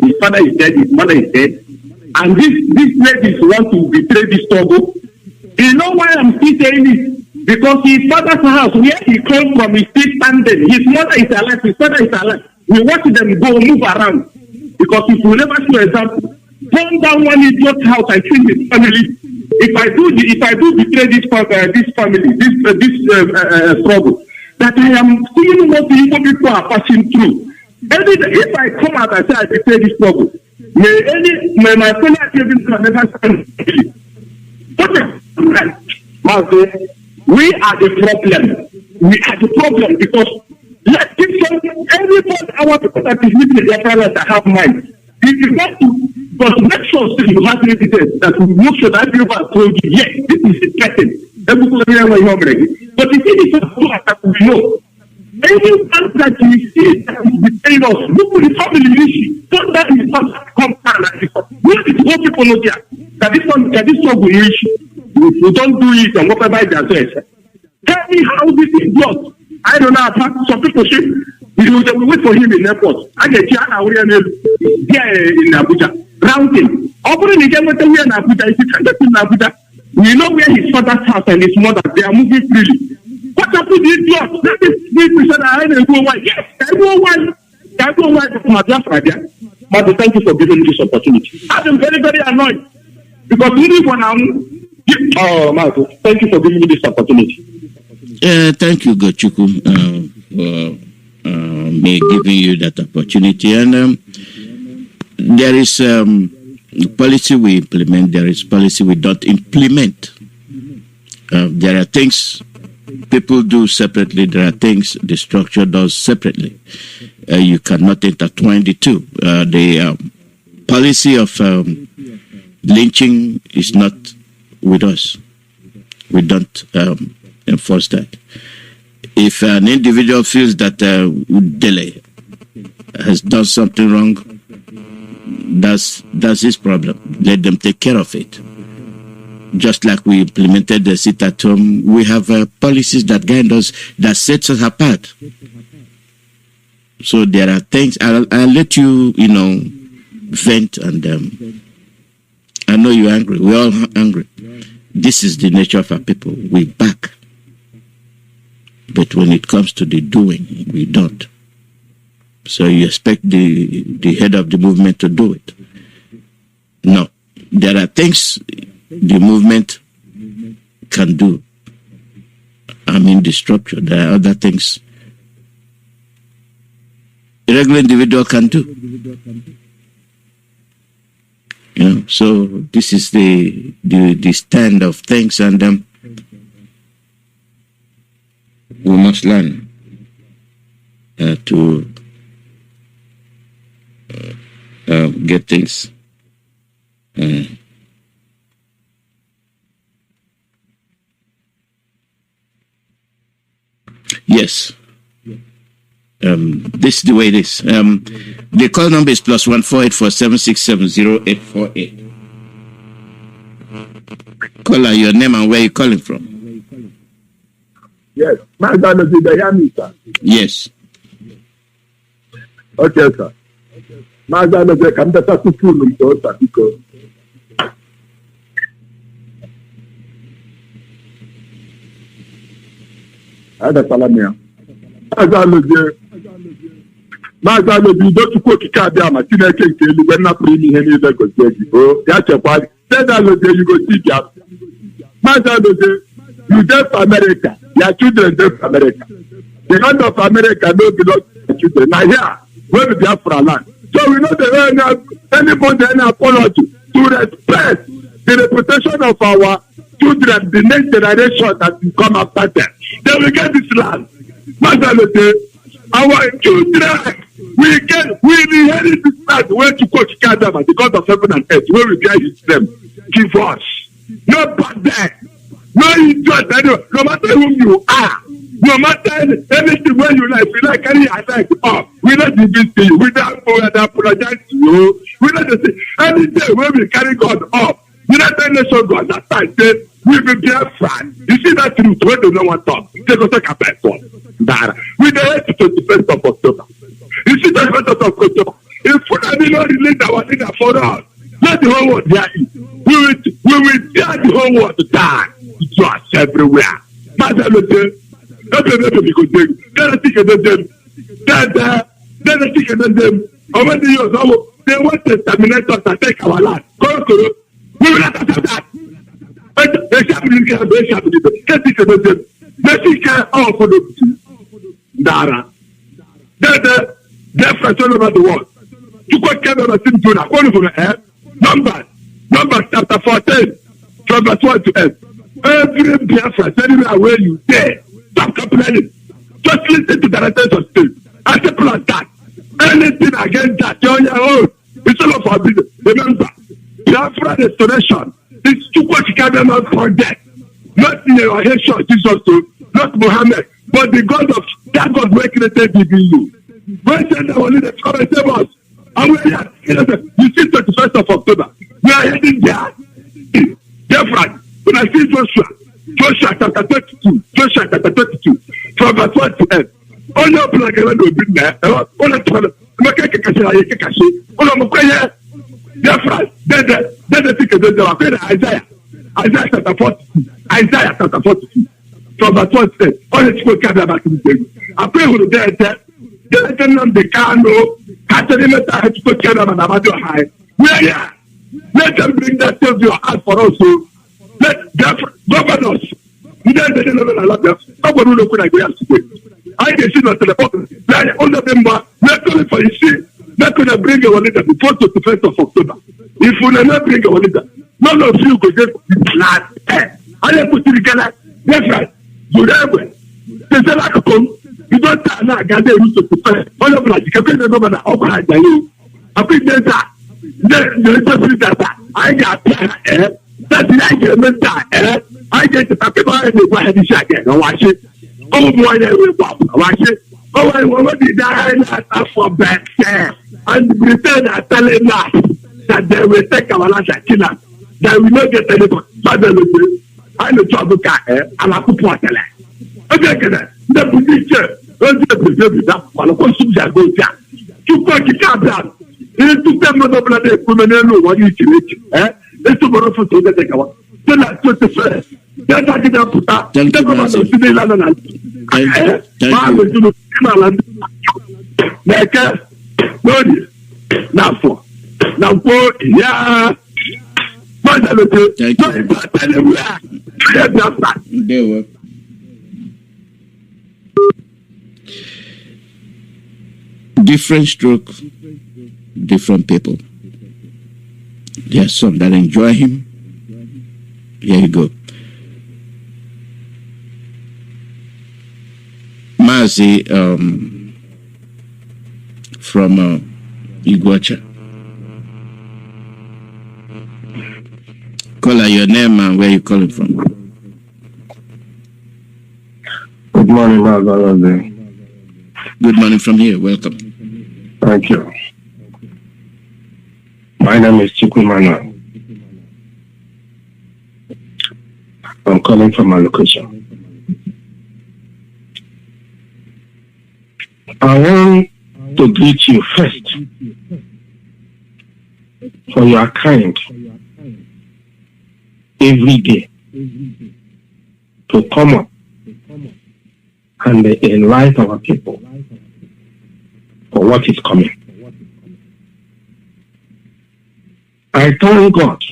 His father is dead, his mother is dead. And these ladies want to betray this struggle. You know why I'm still saying this? Because his father's house, where he came from, is still standing. His mother is alive, his father is alive. We watch them go move around. Because if we never show example, burn down one idiot's house and kill his family. If I do betray this family, this struggle, that I am seeing what the people are passing through. If I come out and say I betray this struggle, may my fellow Acadians never stand. But we are the problem. We are the problem, because let's give everybody our people that is living in their parents that have mind. If you want to, but make sure you have evidence that we make sure that everyone has told you, yes, this is the pattern. But if it is that we know, anyone that you see that is betraying us, look at the family issue. Don't let his son come down and where did all people know there? That this struggle issue. If you don't do it and whatever it does, tell me how this is done. I don't know. Some people say We wait for him in airport. I get here in Abuja. Routing. Opening the game with the way in Abuja. If you can't get in Abuja, we know where his father's house and his mother. They are moving freely. What happened to these idiots? That is me said I go why. Yes, I go why from Biafra there. But thank you for giving me this opportunity. I'm very, very annoyed. Because really for now, Marco, thank you for giving me this opportunity. Thank you, Gochuku, for me giving you that opportunity. And there is policy we implement, there is policy we don't implement. There are things people do separately, there are things the structure does separately. You cannot intertwine the two. The policy of lynching is not with us. We don't enforce that. If an individual feels that Dele has done something wrong, that's his problem. Let them take care of it. Just like we implemented the sit at home, we have policies that guide us, that sets us apart. So there are things, I'll let you, vent, and I know you're angry. We're all angry. This is the nature of our people. We back. But when it comes to the doing, we don't. So you expect the head of the movement to do it. No. There are things the movement can do. I mean the structure. There are other things a regular individual can do. So this is the stand of things, and we must learn to get things yes. This is the way it is. The call number is +14847670848. Caller, your name and where you calling from? Yes, Mazi, did you hear me, sir? Yes. Okay, sir. Mazi, come to talk to you, sir, because I had a salamia. Mazi, don't you cook a card down, I think I can tell you when not bringing any other good day, bro. That's a party. Then you go see Gap. Mazi, you deaf America. Your children deaf America. The land of America don't belong to the children. Now here, where the Biafra land. So we know that anybody any apology to respect the reputation of our children, the next generation that will come after them. Then we get this land. Our children, we inherit this land where to go to Kadama, the God of heaven and earth, where we get his name. Give us. No bad there. No interest, no matter whom you are, no matter anything where you like, we like any attack. We not even see you, we not apologize to you. We not say any day when we carry God up, United Nations God that time say we will be a friend. You see that truth when they no one talk. They go take a best one. We the 21st of October. You see the 21st of October. If we don't relate our leader for us, let the whole world hear it. We will tell the whole world to die. Just everywhere. Mazi, they want to terminate us and take our land. We will not accept that. Biafrans all over the world. Numbers chapter 14, from verse 1 to 8. Every Biafran, anywhere where you dare, stop complaining. Just listen to the directions of state. As simple as that. Anything against that, you're on your own. It's all of our business. Remember, Biafra restoration is Chukwuemeka project. Not in your head shot, Jesus, not Muhammad, but the God of that God who created you. When send our leaders come and save us. And we are, you see, 21st of October, we are heading there. Biafra. When I see Joshua chapter 32, from verse 1 to 8, onye ọbụla gara n'obi nna ya ụlọ tụrụ emeka ekekasịrị anyị ekekasị ụlọ mkwenye Biafra dede tikedoze akwe na Isaiah chapter 40 from verse 1 onye chukwu oke abịa batụ ntegu akwe hụrụ dede Nnamdi Kanu katịrị meta ha chukwu oke abịa na amadị ọha anyị where ya let them bring that to your heart for us so let Biafra governors ndị eze na ala Biafra ọ gwara ụlọ okwu na Nigeria site I can see the telephone. All of them are not going for you see. Not going to bring our leader before 21st of October. If we not bring our leader, none of you go get plan. I have put it together. That's right. You never. There's a lot of come. You don't tell now. Get the rules to prepare. All of us. You can the number that overhead by you. I think there's that. There's that. I got plan. That's the idea. I get the paper and the way he shot again. Watch it. Oh boy, they will pop. Watch it. Oh, I want to die for back there. And pretend I tell him that they will take our lives and kill us. They will not get anybody. But they will do. I know trouble car, and I could put it. Okay, the position. Don't you that? But of course, you go down. You put the car down. It's to them, no blood, what you can. It's to go for to take our. Then I put the first. That's how you put that. Thank you. Different stroke, different people. There are some that enjoy him. Here you go. Mazi from Iguacha. Call out your name and where you calling from. Good morning, Mazi. Good morning from here. Welcome. Thank you. My name is Chukwumana. I'm calling from a location. I want to greet you first for your kind every day to come up and enlighten our people for what is coming. I thank God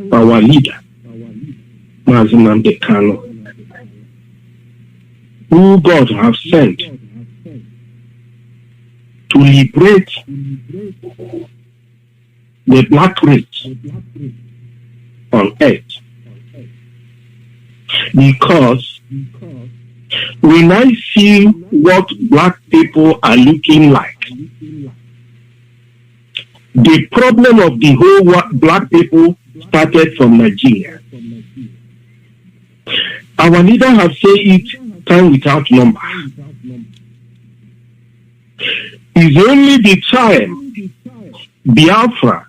for our leader, Mazi Nnamdi Kanu, who God has sent to liberate the black race on earth. Because when I see what black people are looking like, the problem of the whole black people started from Nigeria. Our leader has said it time without number. It's only the time Biafra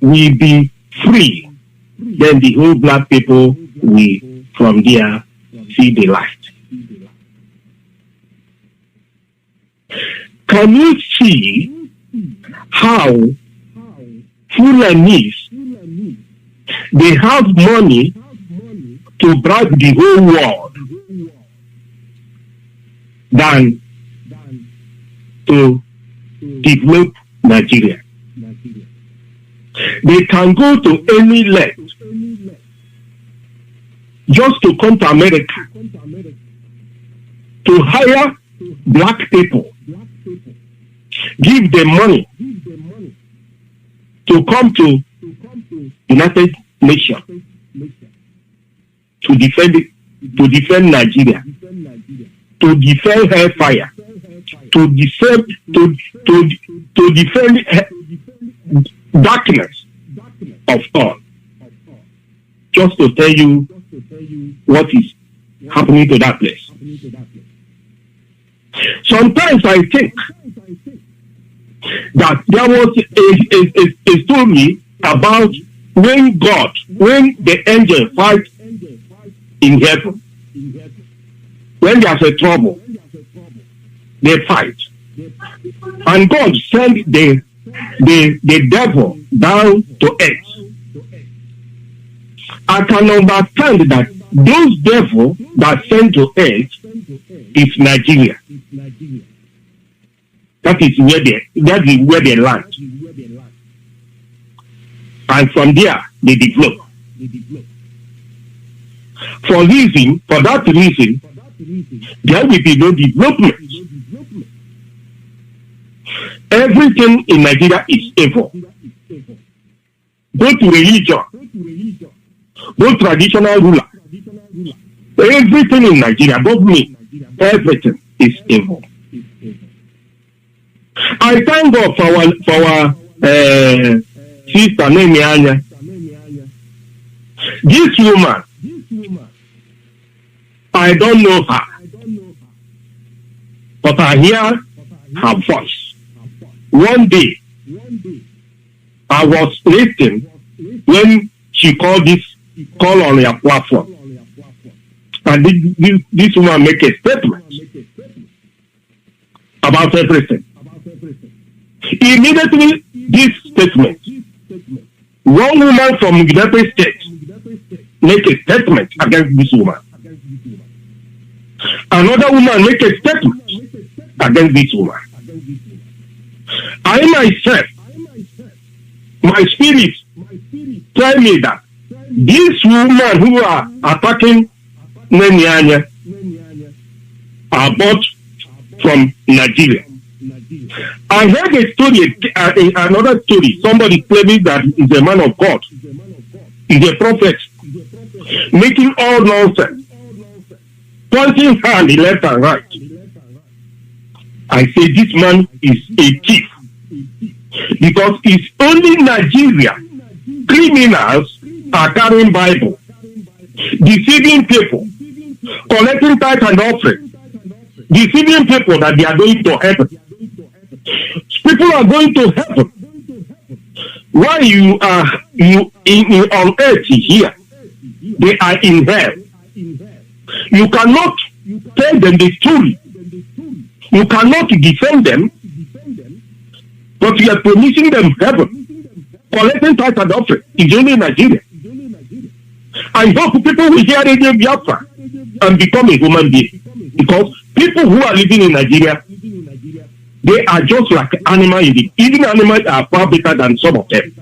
will be free, then the whole black people will from there see the light. Can you see how Fulanese, they have money to bribe the whole world than to develop Nigeria? They can go to any length just to come to America to hire black people, give them money to come to United Nations to defend Nigeria, to defend hellfire, to defend darkness of all. Just to tell you what is happening to that place. Sometimes I think that there was a story about when the angel fight in heaven, when there's a trouble, they fight. And God sent the devil down to earth. I can understand that those devils that sent to earth is Nigeria. That is where they land. And from there they develop. For that reason, there will be no development. Everything in Nigeria is evil. Both religion, both traditional ruler, everything in Nigeria, both me, everything is evil. I thank God for our sister Nemianya. This woman, I don't know her, but I hear her voice. One day, I was listening when she called on your platform, and this woman make a statement about everything. Immediately, this statement, one woman from United States make a statement against this woman. Another woman make a statement against this woman. I myself, my spirit tell me that this woman who are attacking Nenianya are both from Nigeria. I heard a story, another story, somebody claiming that he's a man of God, he's a prophet, making all nonsense, pointing hand left and right. I say this man is a thief, because it's only Nigeria criminals are carrying Bible, deceiving people, collecting tithe and offering, deceiving people that they are going to heaven. People are going to heaven. While you are on earth here, they are in hell. You cannot tell them the story. You cannot defend them, but you are promising them heaven. Collecting tithe and offering is only in Nigeria. I hope people will hear Radio Biafra and become a human being, because people who are living in Nigeria, they are just like animals. Even animals are far better than some of them,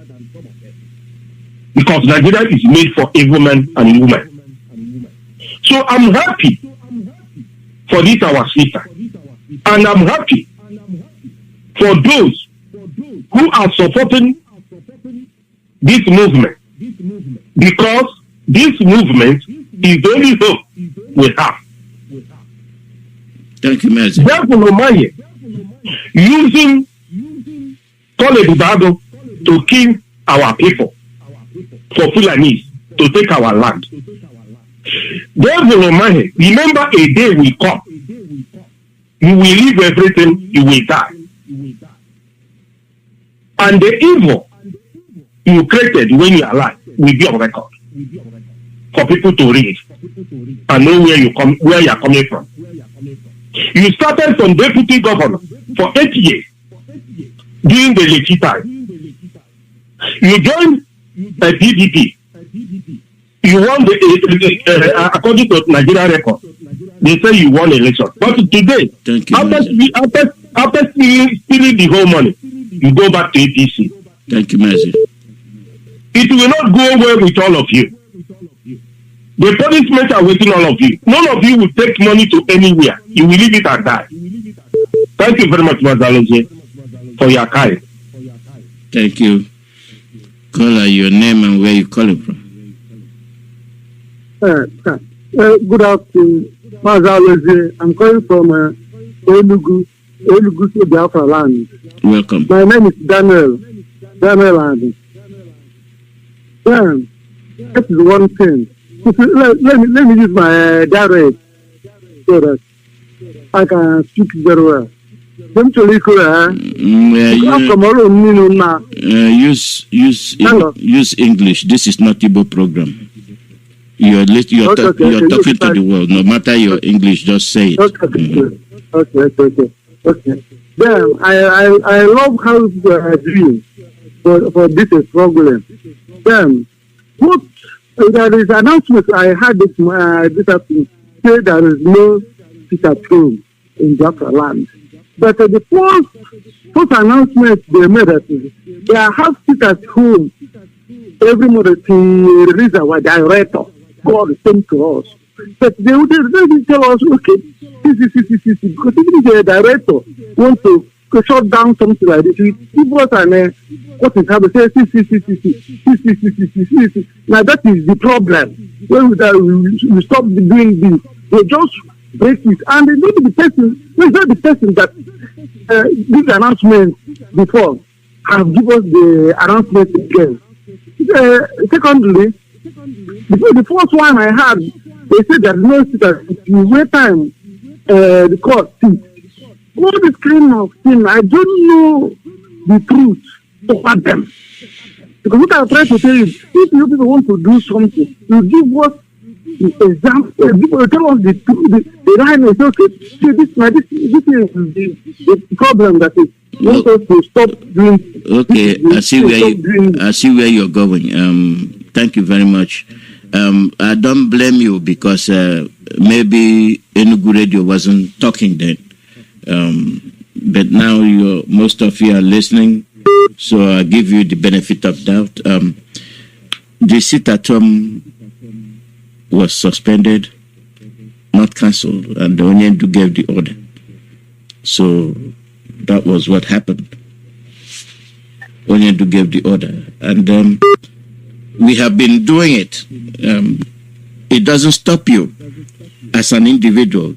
because Nigeria is made for a woman and woman. So I'm happy for this our sister, and I'm happy for those who are supporting this movement, because this movement is the only hope we have. Thank you, Mazi. Therefore, using Koledubado to kill our people for Fulanese to take our land. Therefore, remember a day will come. You will leave everything, you will die. And the evil you created when you are alive will be on record for people to read and know where you are coming from. You started from deputy governor for 8 years during the Lekki time. You joined a PDP. You won according to Nigeria record. They say you won election. But today, after stealing the whole money, you go back to APC. Thank you, Mazi. It will not go well with all of you. The punishment are waiting all of you. None of you will take money to anywhere. You will leave it and die. Thank you very much, Mazaloje, for your kind. Thank you. Caller, your name and where you calling from. Good afternoon, Mazaloje. I'm calling from Enugu, Biafra land. Welcome. My name is Daniel Andy. That is one thing. Let me use my dialect so that I can speak very well. Use English. This is not Igbo program. You're talking to the world. No matter your English, just say it. Okay. Okay. Then I love how you are doing for this problem. Then what there is announcement I had this afternoon say there is no sit at home in Biafra land. But the first announcement they made that they have sit at home every month to release our director. God sent to us. But they didn't tell us, okay, this, because even the director wants to shut down something like this. We give us an what is happening? Say, now that is the problem. When we stop doing this, they just break it. And maybe the person, it's not the person that this announcement before have given us the announcement again. Secondly, the first one I had, they said that no sitter, you wait time the court seat. All this kind of thing, I don't know the truth about them. Because what I'm trying to tell you, if you people want to do something, you give us the example, you tell us the right and say, okay, see, this is the problem that is want us to stop doing. Okay, I see where you're going. Thank you very much. I don't blame you because maybe Enugu Radio wasn't talking then. But now most of you are listening, so I give you the benefit of doubt. The sit at home was suspended, not cancelled, and the Onyendu gave the order. So that was what happened. Onyendu gave the order, and we have been doing it. It doesn't stop you as an individual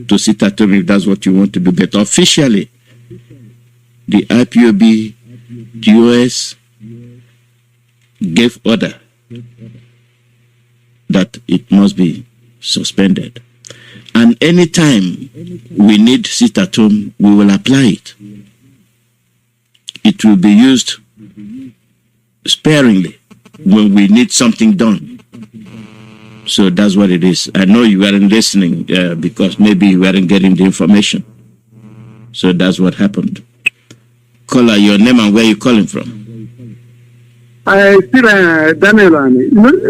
to sit at home if that's what you want to do. But officially, the IPOB, DOS gave order that it must be suspended. And anytime we need sit at home, we will apply it. It will be used sparingly when we need something done. So that's what it is. I know you weren't listening because maybe you weren't getting the information. So that's what happened. Caller, your name and where you calling from? I still Daniel,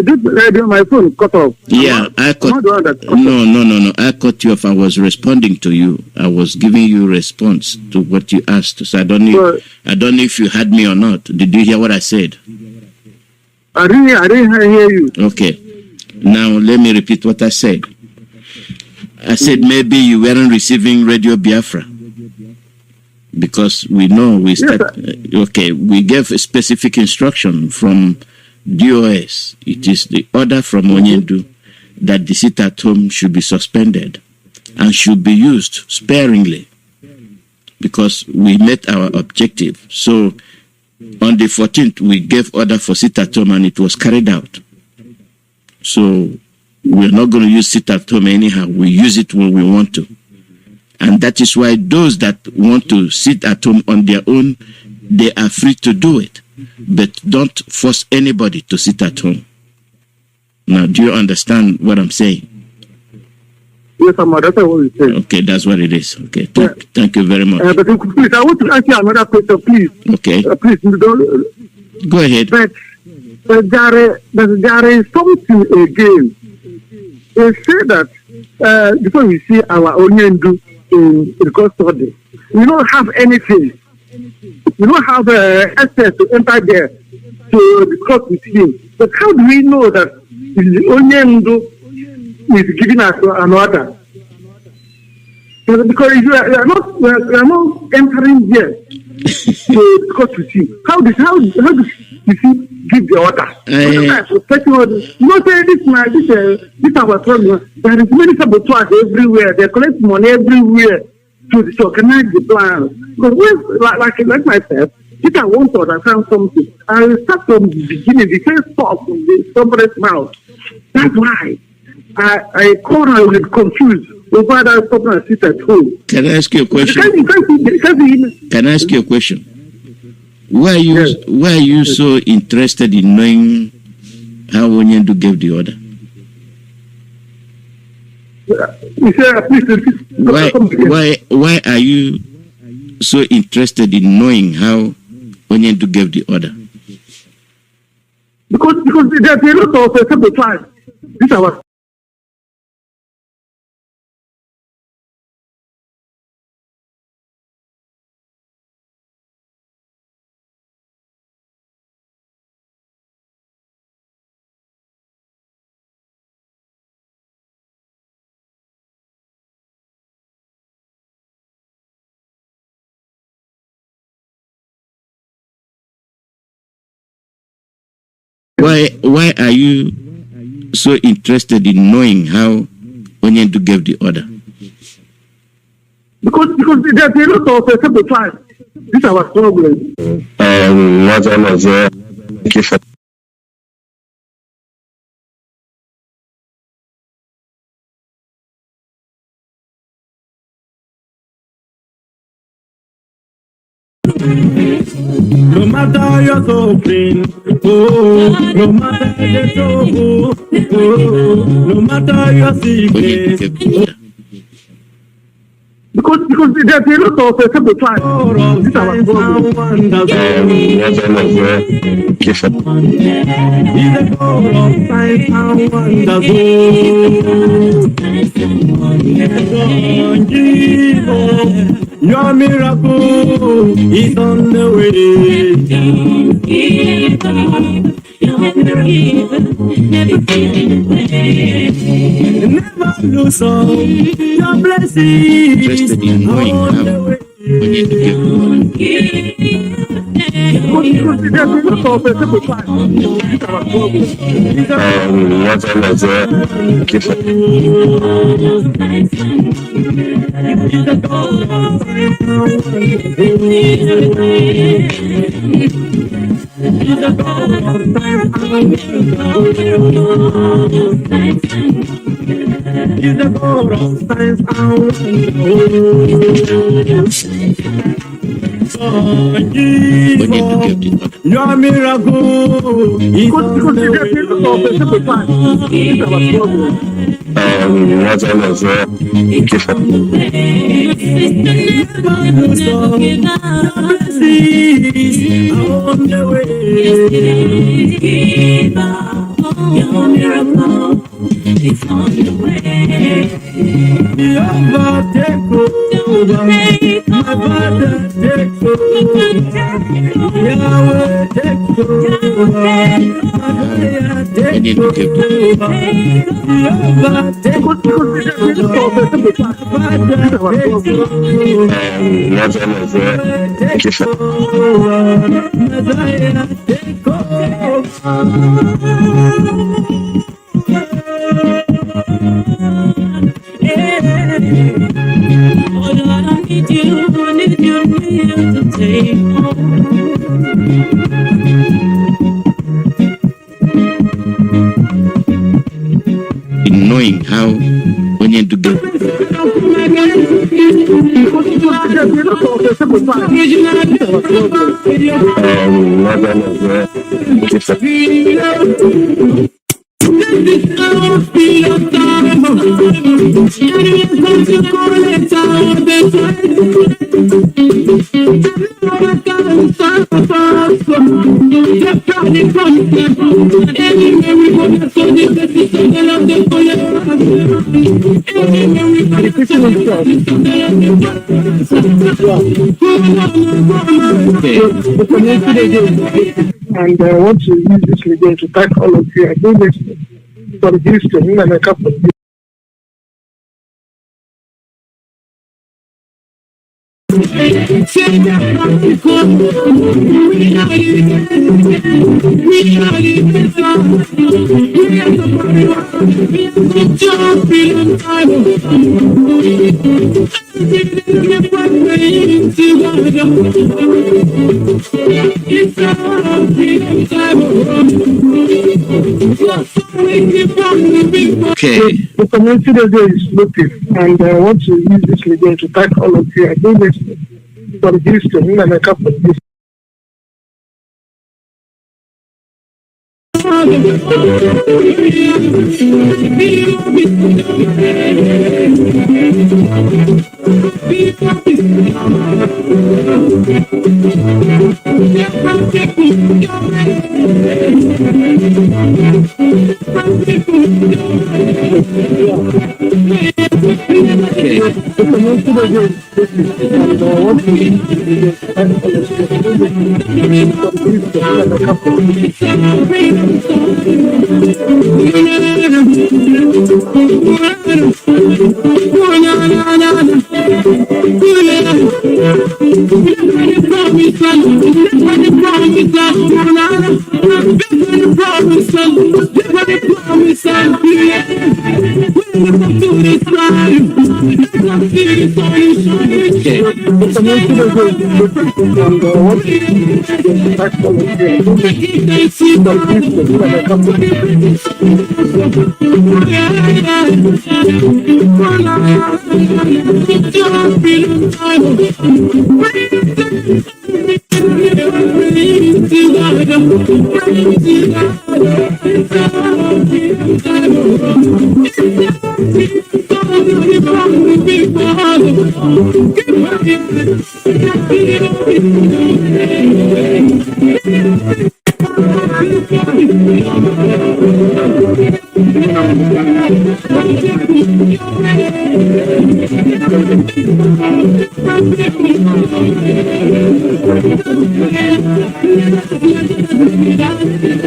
this radio, my phone cut off. Yeah, I cut. No. I cut you off. I was responding to you. I was giving you response to what you asked. So I don't know if you had me or not. Did you hear what I said? I didn't hear you. Okay. Now let me repeat what I said. I said maybe you weren't receiving Radio Biafra. Because we know we gave a specific instruction from DOS. It is the order from Onyendu that the sit at home should be suspended and should be used sparingly because we met our objective. So on the 14th, we gave order for sit at home and it was carried out. So we're not going to use sit at home anyhow. We use it when we want to. And that is why those that want to sit at home on their own, they are free to do it. But don't force anybody to sit at home. Now, do you understand what I'm saying? Yes, that's what you're saying. Okay, that's what it is. Okay, thank you very much. But please, I want to ask you another question, please. Okay. Please, don't... Go ahead. But there is something again. They say that before we see our Onyendu in the custody, we don't have anything. We don't have access to enter there to discuss with him. But how do we know that the Onyendu is giving us an order? Because we are not entering there to discuss with him. How does he give the order? This our problem. There is many sabotage everywhere. They collect money everywhere to organize the plan. Because like myself, if I want to understand something, I will start from the beginning, the first talk from somebody's mouth. That's why I call and get confused over that problem and sit at home. Can I ask you a question? Can I ask you a question? Why are you so interested in knowing how Onyendu gave the order? Why are you so interested in knowing how Onyendu gave the order? Because there's a lot of sabotage. This is our. Why are you so interested in knowing how Onyendu gave the order? Because there's a lot of sabotage. This is our problem. No matter your suffering, no matter your trouble, no matter your sickness. Because there's a lot of sabotage. This is our problem. He's the God of signs and wonders. Don't give up. Your miracle is on the way. Don't give up. Your miracle never away. Never lose all your blessings. Interested in knowing how Onyendu gave the He's the God of signs and wonders. Your miracle is on the way. Your miracle is on the way. Jehovah, take over. My Father, take over. Yahweh, take over. Messiah, take over. Jehovah, take over. My Father, take over. Messiah, take Oh Lord, I need you to take in knowing how Onyendu gave And I want to use this again to thank all of you. I do this for the history and a couple of Okay. The community today is looking, and I want to use this again to thank all of you. I do this for the history and a couple of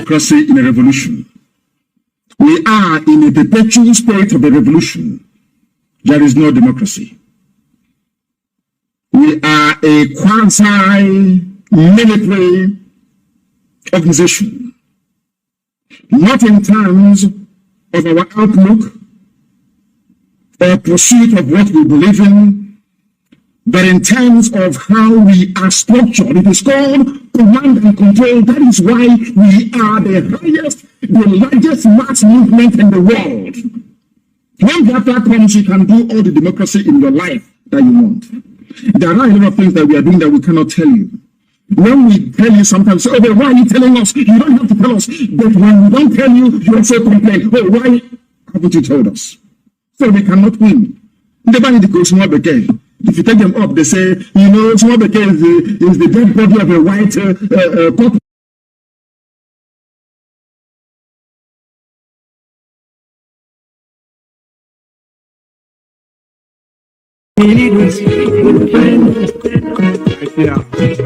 Democracy in a revolution. We are in a perpetual state of a revolution. There is no democracy. We are a quasi-military organization, not in terms of our outlook or pursuit of what we believe in, but in terms of how we are structured. It is called command and control. That is why we are the highest, the largest mass movement in the world. When Biafra comes, you can do all the democracy in your life that you want. There are a lot of things that we are doing that we cannot tell you. When we tell you sometimes, oh, well, why are you telling us? You don't have to tell us. But when we don't tell you, you also complain. Oh, why haven't you told us? So we cannot win. If you take them up, they say, you know, small decay is the dead body of a white couple.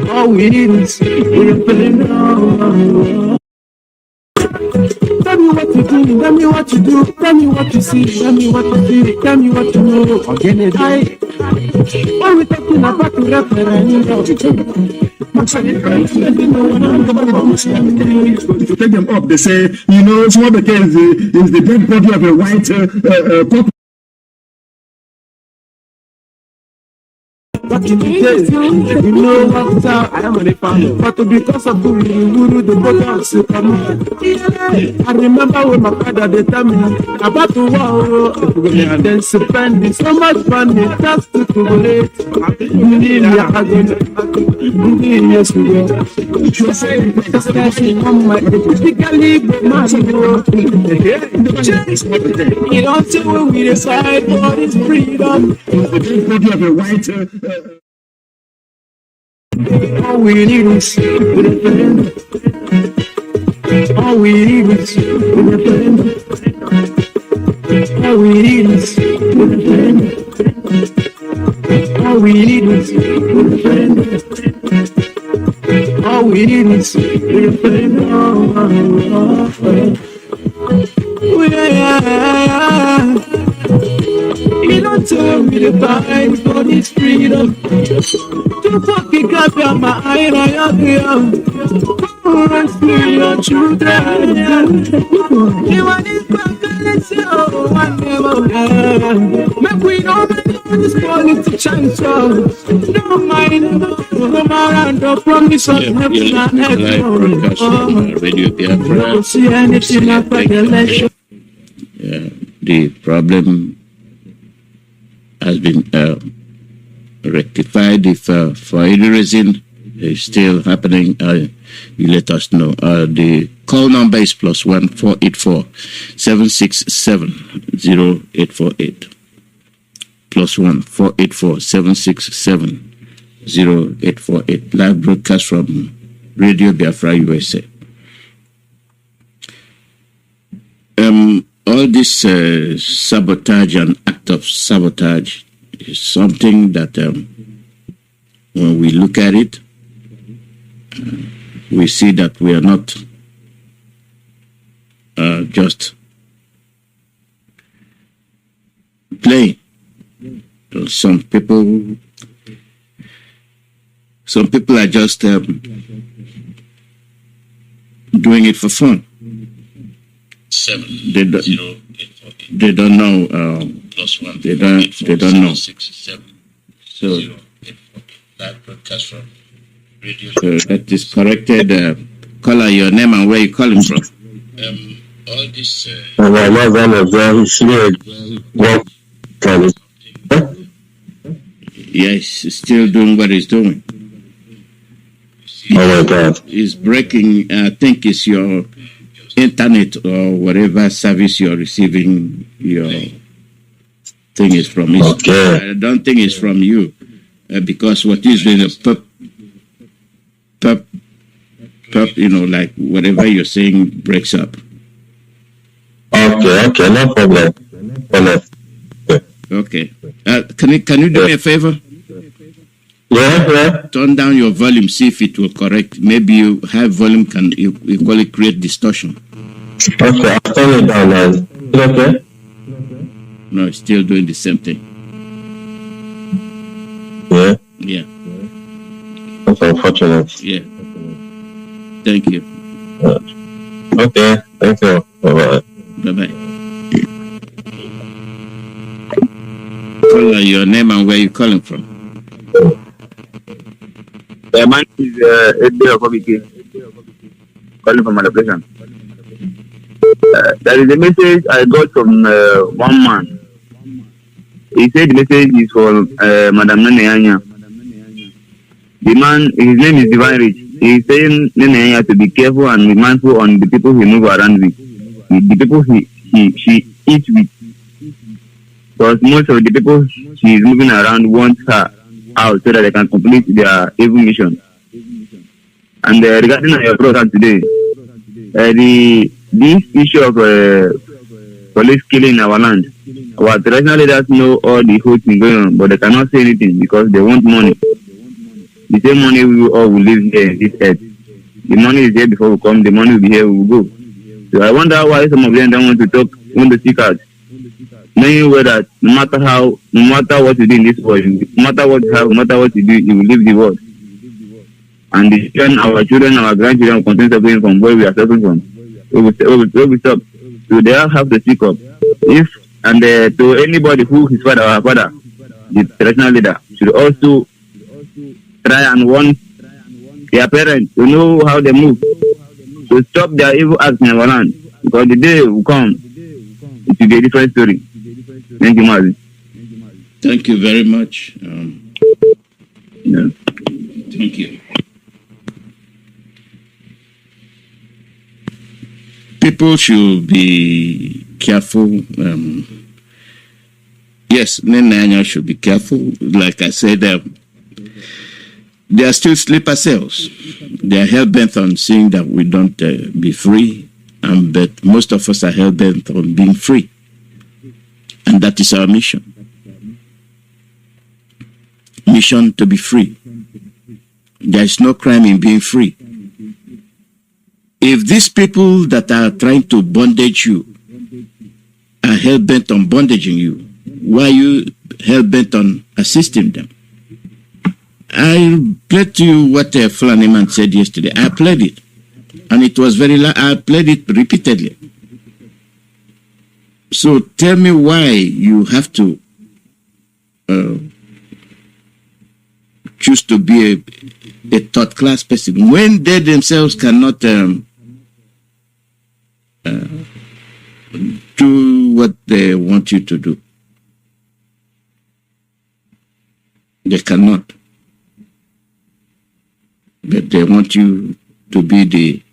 All we need is independence. Tell me what to do, tell me what to do, tell me what to see, tell me what to feel, tell me what to know. Again, what we talking about the referendum? If you take them up, they say, you know, small decay is the dead body of a white couple. Back in the days, you know what's out, I am on the farm. But because of the voters, I remember when my father they tell me about the war, and then spending so much money just to collaborate. Yes, we will. You don't see when we decide what is freedom. All we need is independence. All we need is independence. All we need is independence. All we need is independence. All we need is independence. You don't tell me the time for this freedom. You fucking got my eye, I am. Rescue your children. You want this let's go. Make we know this politician so. No mind, no mind, no promise of heaven and earth. Radio Biafra. Don't see anything after the election. The problem has been rectified. If for any reason it's still happening, you let us know. The Call number is +1 484 767 0848. +1 484 767 0848. Live broadcast from Radio Biafra, USA. All this sabotage and act of sabotage is something that when we look at it, we see that we are not just playing. Some people are just doing it for fun. They don't know. They don't know. So that is corrected. Caller, your name and where you calling from. All this. Yes, still doing what he's doing. Oh my God! It's breaking. I think it's your internet or whatever service you're receiving. Your thing is from. Okay. I don't think it's from you, because what is doing a pop, like whatever you're saying breaks up. Okay, no problem. Okay. Can you do me a favor? Yeah. Turn down your volume, see if it will correct. Maybe you high volume can equally create distortion. Okay, I'll turn it down now. Okay? No, it's still doing the same thing. Yeah? Yeah. That's unfortunate. Yeah. Thank you. Okay, thank you. Bye-bye. Bye-bye. Caller, your name and where you calling from. My name is Eddie calling from my location. There is a message I got from one man. He said the message is for Madam Nene. The man, his name is Divine Rich. He is saying Nene to be careful and be mindful on the people he move around with, the people she eats with. Because most of the people she is moving around want her out so that they can complete their evil mission. And regarding your program today, this issue of police killing in our land, our traditional leaders know all the whole thing going on, but they cannot say anything because they want money. The same money we all will live here in this earth. The money is here before we come, the money will be here, we will go. So I wonder why some of them don't want to talk, want to speak out. Knowing well that no matter what you do in this world, no matter what you have, no matter what you do, you will leave the world. And our children, our grandchildren will continue suffering from where we are suffering from. We will stop. So they all have to speak up. To anybody who is our father, the traditional leader, should also try and warn their parents to know how they move, to stop their evil acts in our land. Because the day will come, it will be a different story. Thank you, Mazi. Thank you very much. Yeah. Thank you. People should be careful. Yes, Nene should be careful. Like I said, they are still sleeper cells. They are hell-bent on seeing that we don't be free, but most of us are hell-bent on being free. And that is our mission. Mission to be free. There is no crime in being free. If these people that are trying to bondage you are hell-bent on bondaging you, why are you hell-bent on assisting them? I played to you what Fulani man said yesterday. I played it. And it was very loud. I played it repeatedly. So tell me why you have to choose to be a third-class person when they themselves cannot do what they want you to do. They cannot. But they want you to be the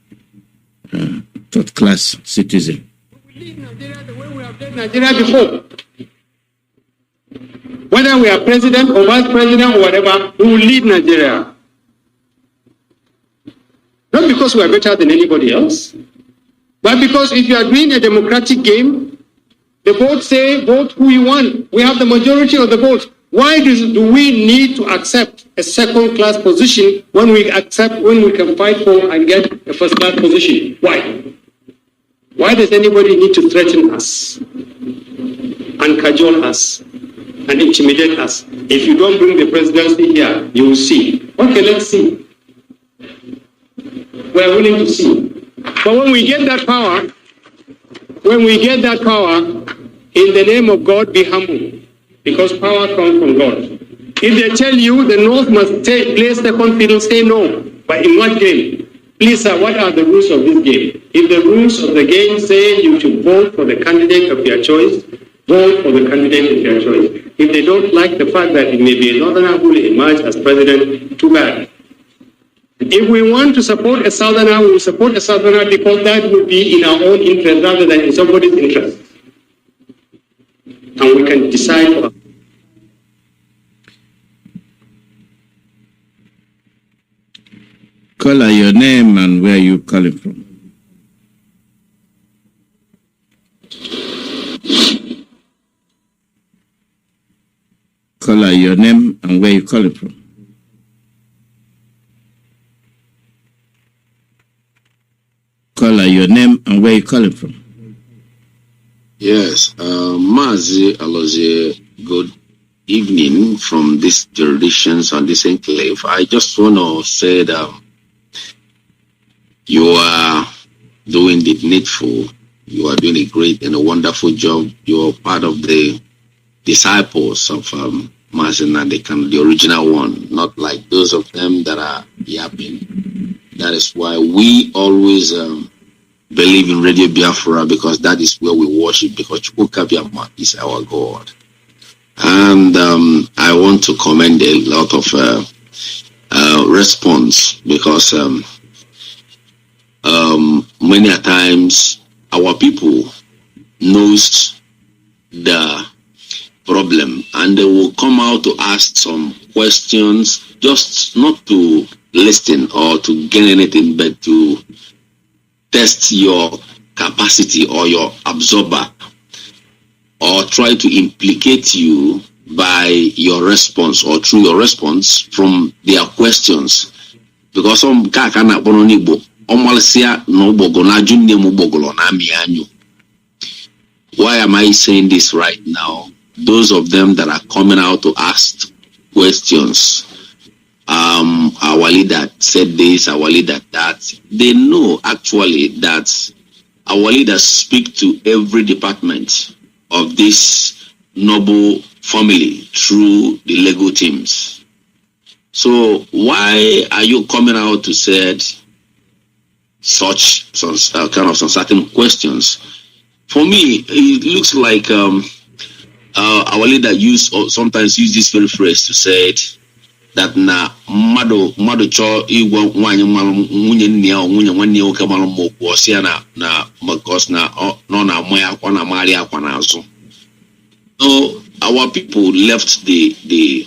third-class citizen. Nigeria the way we have done Nigeria before. Whether we are president or vice president or whatever, we will lead Nigeria. Not because we are better than anybody else, but because if you are doing a democratic game, the votes say vote who you want. We have the majority of the votes. Why do we need to accept a second-class position when we can fight for and get a first-class position? Why? Why does anybody need to threaten us and cajole us and intimidate us? If you don't bring the presidency here, you will see. Okay, let's see. We are willing to see. But when we get that power, in the name of God, be humble. Because power comes from God. If they tell you the North must play second fiddle, say no. But in what game? Please, sir, what are the rules of this game? If the rules of the game say you should vote for the candidate of your choice, vote for the candidate of your choice. If they don't like the fact that it may be a northerner who will emerge as president, too bad. If we want to support a southerner, we will support a southerner because that will be in our own interest rather than in somebody's interest. And we can decide for. Call out your name and where you calling from. Call out your name and where you calling from. Call out your name and where you calling from. Yes, Mazi Alozie, good evening from these jurisdictions on this enclave. I just want to say that you are doing the needful. You are doing a great and a wonderful job. You are part of the disciples of Mazi Nnamdi, the original one, not like those of them that are yapping. That is why we always believe in Radio Biafra, because that is where we worship, because Chukwuka Biafra is our God. And I want to commend a lot of response, because many a times our people knows the problem and they will come out to ask some questions, just not to listen or to gain anything, but to test your capacity or your absorber, or try to implicate you by your response or through your response from their questions. Because some kakana bononibo omalsia no bogona junne mu bogolo na mianyu. Why am I saying this right now? Those of them that are coming out to ask questions, our leader said this, our leader that, they know actually that our leaders speak to every department of this noble family through the Lego teams. So why are you coming out to say such some certain questions? For me, it looks like our leader sometimes use this very phrase to say it, that na mado cho igwa nwanye nwunye nne ya nwunye nwanne ya oke mara mo ko sia na because na no na moya akwa na mari akwa na azu. So our people left the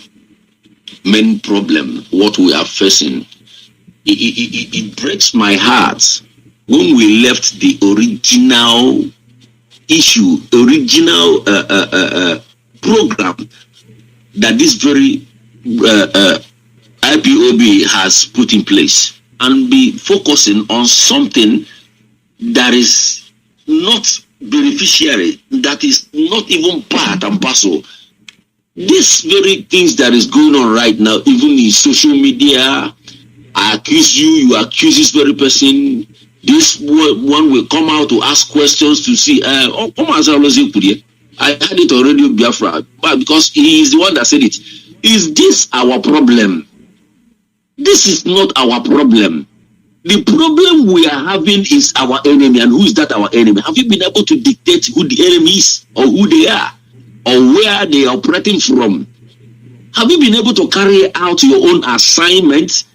main problem, what we are facing. It breaks my heart when we left the original issue, original program that this very IPOB has put in place, and be focusing on something that is not beneficiary, that is not even part and parcel. These very things that is going on right now, even in social media, I accuse you accuse this very person. This one will come out to ask questions to see. I had it already, Biafra, but because he is the one that said it. Is this our problem? This is not our problem. The problem we are having is our enemy. And who is that our enemy? Have you been able to dictate who the enemy is, or who they are, or where they are operating from? Have you been able to carry out your own assignment?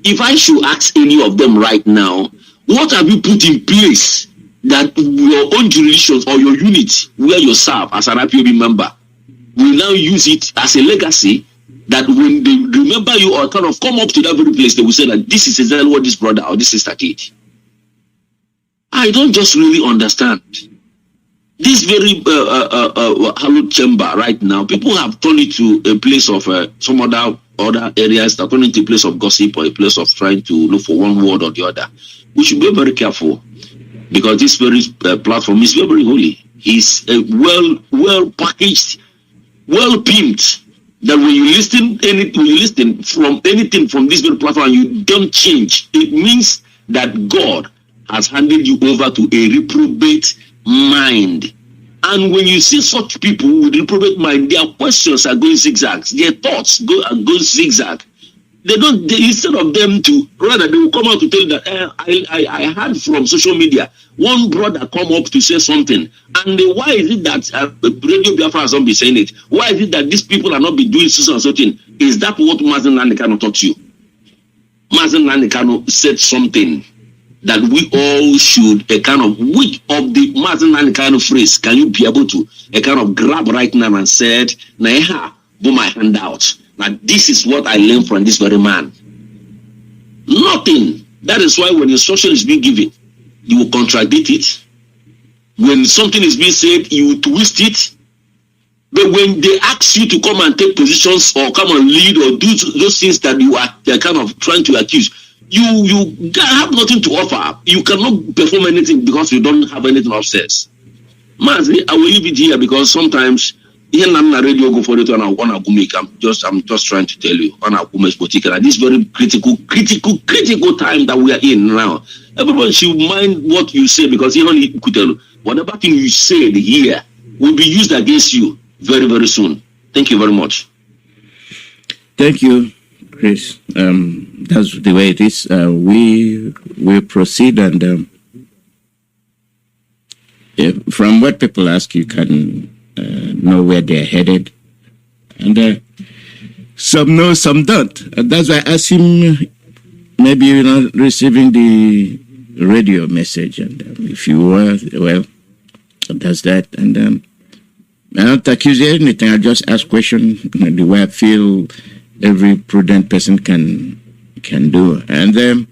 If I should ask any of them right now, what have you put in place that your own jurisdictions or your unit where you serve as an IPOB member will now use it as a legacy, that when they remember you or kind of come up to that very place, they will say that this is exactly what this brother or this sister did. I don't just really understand. This very hallowed chamber right now, people have turned it to a place of some other areas that turn into a place of gossip or a place of trying to look for one word or the other. We should be very careful, because this very platform is very, very holy. It's well packaged, well pimped. That when you listen from anything from this very platform and you don't change, it means that God has handed you over to a reprobate mind. And when you see such people with reprobate mind, their questions are going zigzags, their thoughts go zigzag. Instead of them to, rather they will come out to tell you that I heard from social media one brother come up to say something, and why is it that Radio Biafra has not been saying it? Why is it that these people are not be doing so and so thing? Is that what Mazi Nnamdi taught you? Mazi Nnamdi said something that we all should which of the Mazi Nnamdi phrase can you be able to grab right now and said, "Nah, put my hand out. Now this is what I learned from this very man." Nothing. That is why when instruction is being given, you will contradict it. When something is being said, you will twist it. But when they ask you to come and take positions or come and lead or do those things that you are kind of trying to accuse, you have nothing to offer. You cannot perform anything because you don't have anything upstairs. Mazi, I will leave it here because sometimes here I'm not radio go for it on I'm just trying to tell you on our women's boutique at this very critical time that we are in now. Everyone should mind what you say, because even could tell whatever thing you said here will be used against you very, very soon. Thank you very much. Thank you, Chris. That's the way it is. We will proceed, and from what people ask, you can know where they're headed, and some know, some don't. And that's why I asked him, maybe you're not receiving the radio message, and if you were, well, that's that. And I don't accuse you of anything. I just ask questions the way I feel every prudent person can do. And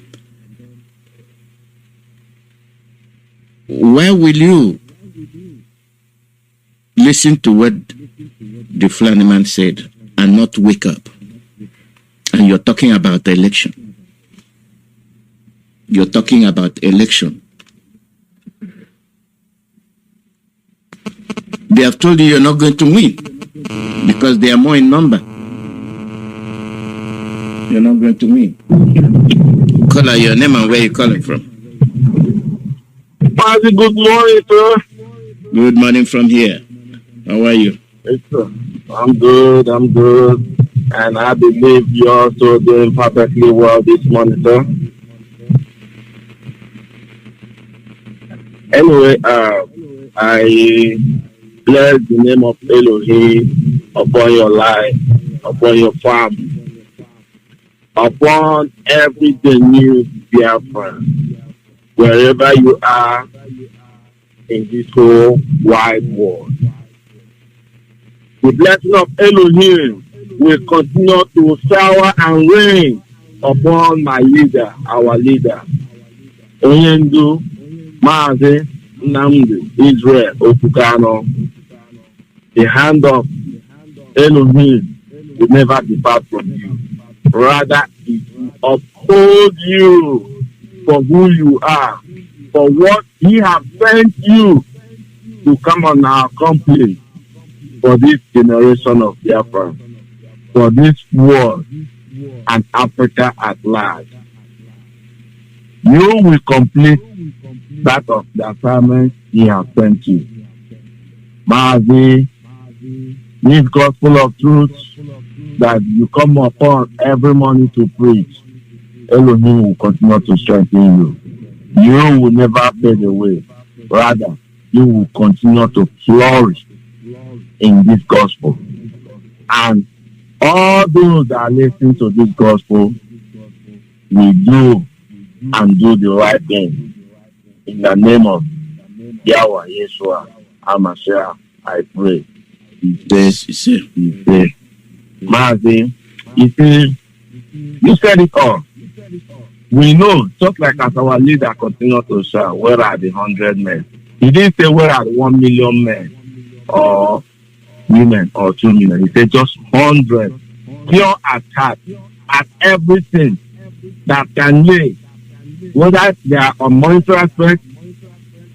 why will you listen to what the Fulani man said and not wake up? And you're talking about election. You're talking about election. They have told you you're not going to win because they are more in number. You're not going to win. Call out your name and where you're calling from. Mazi, good morning, sir. Good morning from here. How are you? Yes, sir. I'm good. And I believe you're also doing perfectly well this morning, sir. Anyway, I bless the name of Elohim upon your life, upon your farm, upon everything new Biafra, wherever you are in this whole wide world. The blessing of Elohim will continue to shower and rain upon my leader, our leader, Onyendu Mazi Nnamdi Israel Okukano. The hand of Elohim will never depart from you. Rather, it will uphold you for who you are, for what He has sent you to come and accomplish for this generation of Biafra, for this world and Africa at large. You will complete that of the assignment He has sent you. Mazi, this gospel of truth that you come upon every morning to preach, Elohim will continue to strengthen you. You will never fade away. Rather, you will continue to flourish in this gospel. And all those that are listening to this gospel will do and do the right thing in the name of Yawa Yeshua Amashiach, I pray. Yes, you say. Mazi, you see, you said it all. We know, just like as our leader continued to shout, where are the 100 men? He didn't say where are the 1 million men or women or 2 million. He said just 100 pure attack at everything that can lay, whether they are on monetary aspect,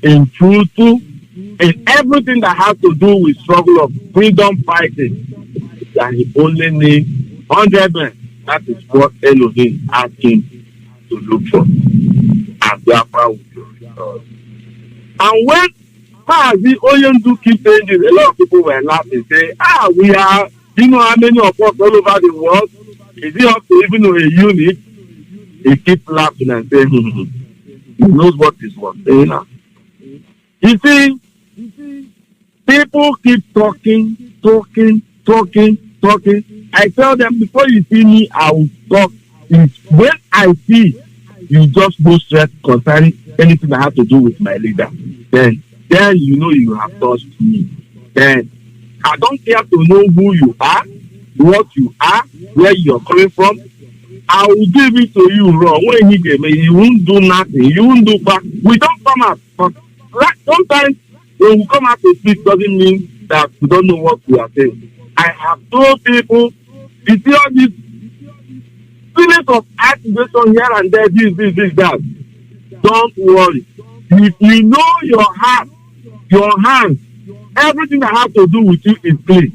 in truthful, in everything that has to do with struggle of freedom fighting, that he only needs 100 men. That is what Elohim asked him to look for. And Biafra will be restored. And when Mazi Oyendu keep saying this, a lot of people were laughing, say, we are, you know how many of us all over the world? Is it up to even a unit? He keeps laughing and saying, he knows what is what. You see, people keep talking. I tell them, before you see me, I will talk. When I see you just go straight concerning anything that has to do with my leader, then you know you have touched me. Then I don't care to know who you are, what you are, where you are coming from. I will give it to you raw. When he gave me, you won't do nothing. You won't do back. We don't come out. But sometimes when we come out to speak, doesn't mean that we don't know what we are saying. I have told people, you see all this feelings of activation here and there, this, that. Don't worry. If you know your heart, your hands, everything that has to do with you is clean.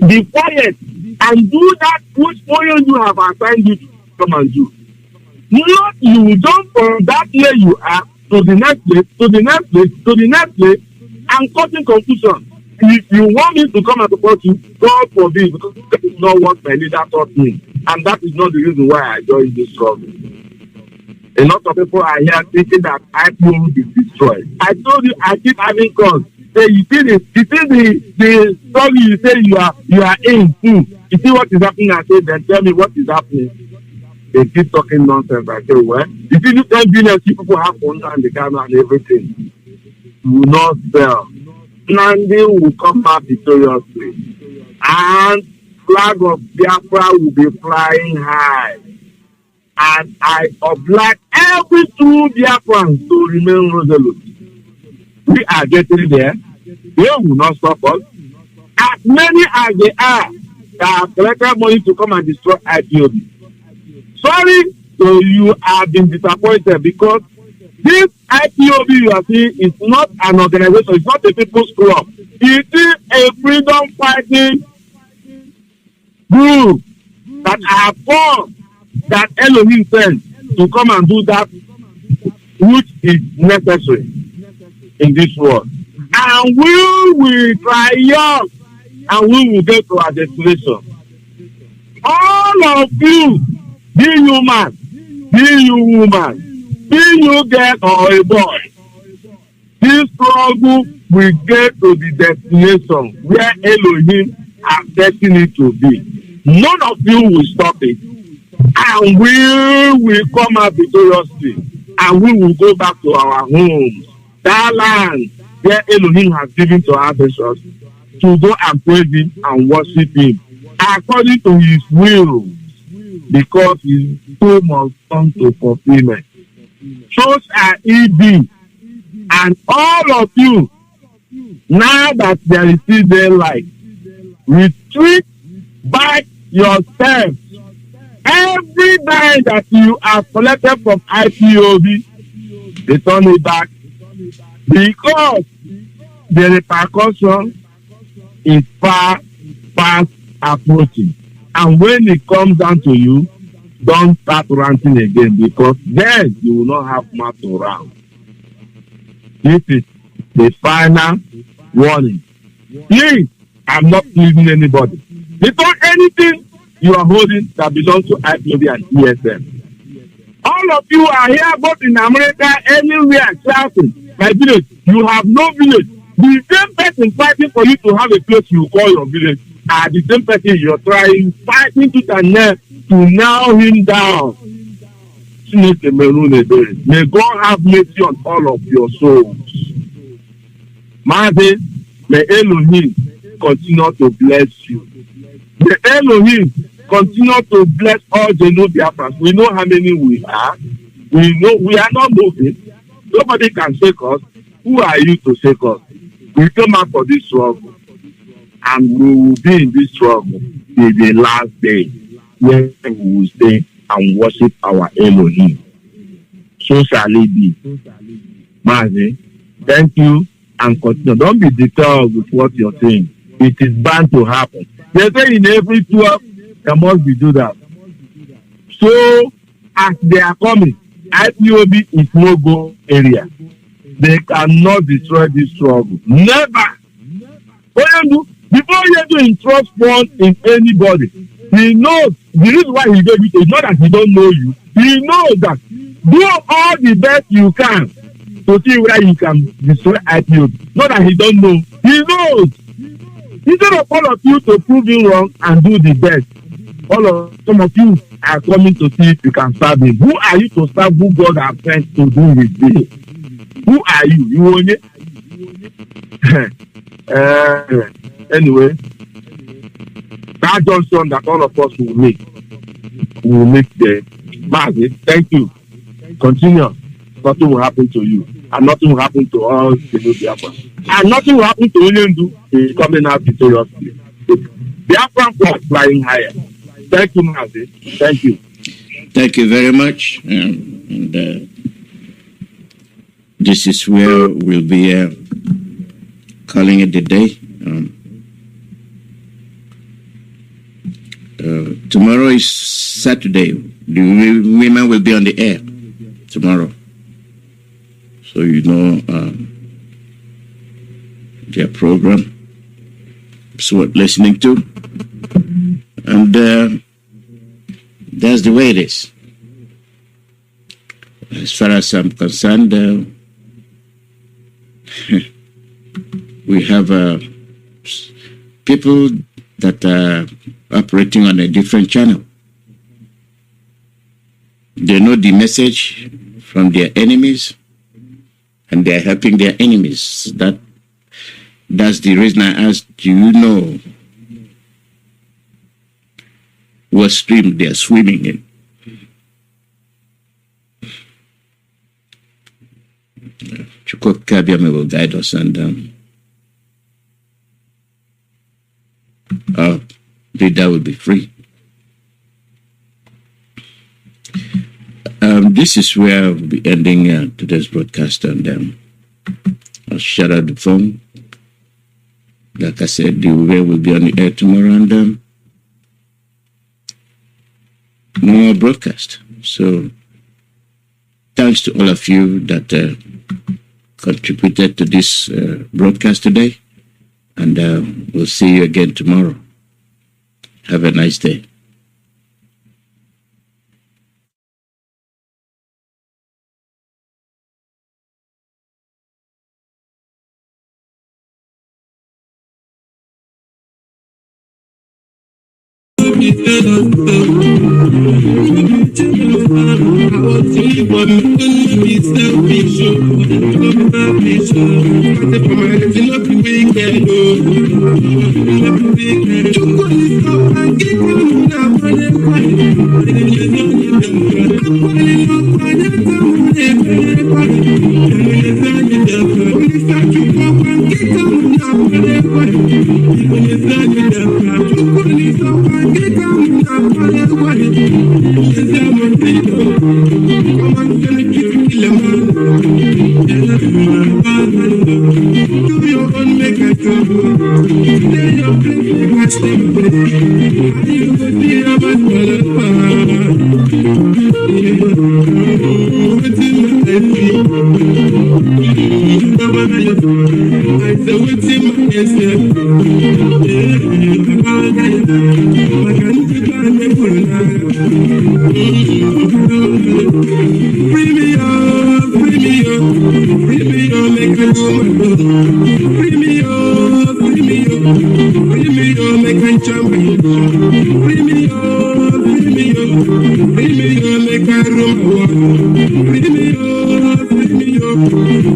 Be quiet and do that which oil you have assigned you to come and do. Not you jump from that where you are to the next place, to the next place, to the next place, and causing confusion. If you want me to come and support you, God forbid, because that is not what my leader taught me. And that is not the reason why I joined this struggle. A lot of people are here thinking that IPO will be destroyed. I told you I keep having calls. Say, you see the story you say you are in too. You see what is happening? I say, then tell me what is happening. They keep talking nonsense. I say, well, you see, you 10 billion people have phone and the camera and everything. You will not sell. Nnamdi will come back victoriously. And flag of Biafra will be flying high. And I oblige every true Biafrans to remain resolute. We are getting there. They will not stop us. As many as they are that have collected money to come and destroy IPOB. Sorry, so you have been disappointed because this IPOB you are seeing is not an organization, it's not a people's club. It is a freedom fighting group that have formed, that Elohim sent to come and do that which is necessary in this world. And we will triumph and we will get to our destination. All of you, be you man, be you woman, be you girl or a boy, this struggle will get to the destination where Elohim has destined it to be. None of you will stop it. And we will come out victoriously. And we will go back to our homes. That land where Elohim has given to our ancestors to go and praise him and worship him according to his will, because his soul must come to fulfillment. So shall it be. And all of you, now that there is still daylight, retreat back yourselves. Every dime that you have collected from IPOB, return it back, because the repercussion is fast approaching. And when it comes down to you, don't start ranting again, because then you will not have mouth to rant. This is the final warning. Please, I'm not pleasing anybody. Because anything you are holding that belongs to IPOB and ESM. All of you are here, both in America, anywhere, shouting. My village, you have no village. The same person fighting for you to have a place you call your village are the same person you're trying, fighting to the neck to nail him down. May God have mercy on all of your souls. Mazi, may Elohim continue to bless you. May Elohim continue to bless all the new Biafrans. We know how many we are. We know we are not moving. Nobody can shake us. Who are you to shake us? We come out for this struggle. And we will be in this struggle till the last day, where we will stay and worship our Elohim. So shall it be. Mazi, thank you and continue. Don't be deterred with what you're saying. It is bound to happen. They say in every 12, there must be do that. So, as they are coming, IPOB is no-go area. They cannot destroy this struggle. Never. Before you do trust fund in anybody, he knows the reason why he gave it is not that he don't know you. He knows that do all the best you can to see whether you can destroy IPOB. Not that he don't know. He knows. Instead of all of you to prove him wrong and do the best, some of you are coming to see if you can serve him. Who are you to serve who God has sent to do his will? Who are you? You own it? Anyway, that junction that all of us will make the Mazi. Thank you. Continue. Nothing will happen to you, and nothing will happen to all the new Biafrans. And nothing will happen to Nnamdi is coming out victoriously. Biafran flag flying higher. Thank you, Mazi. Thank you. Thank you very much. This is where we'll be calling it the day. Tomorrow is Saturday. The women will be on the air tomorrow. So you know their program. It's worth listening to. And that's the way it is. As far as I'm concerned, we have people that are operating on a different channel. They know the message from their enemies, and they're helping their enemies. That's the reason I asked, do you know what stream they're swimming in? Chukwu Kabiame will guide us, and our leader will be free. This is where we'll be ending today's broadcast, and I'll shut out the phone. Like I said, the way will be on the air tomorrow, and no more broadcast. So thanks to all of you that contributed to this broadcast today, and we'll see you again tomorrow. Have a nice day.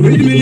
Bring me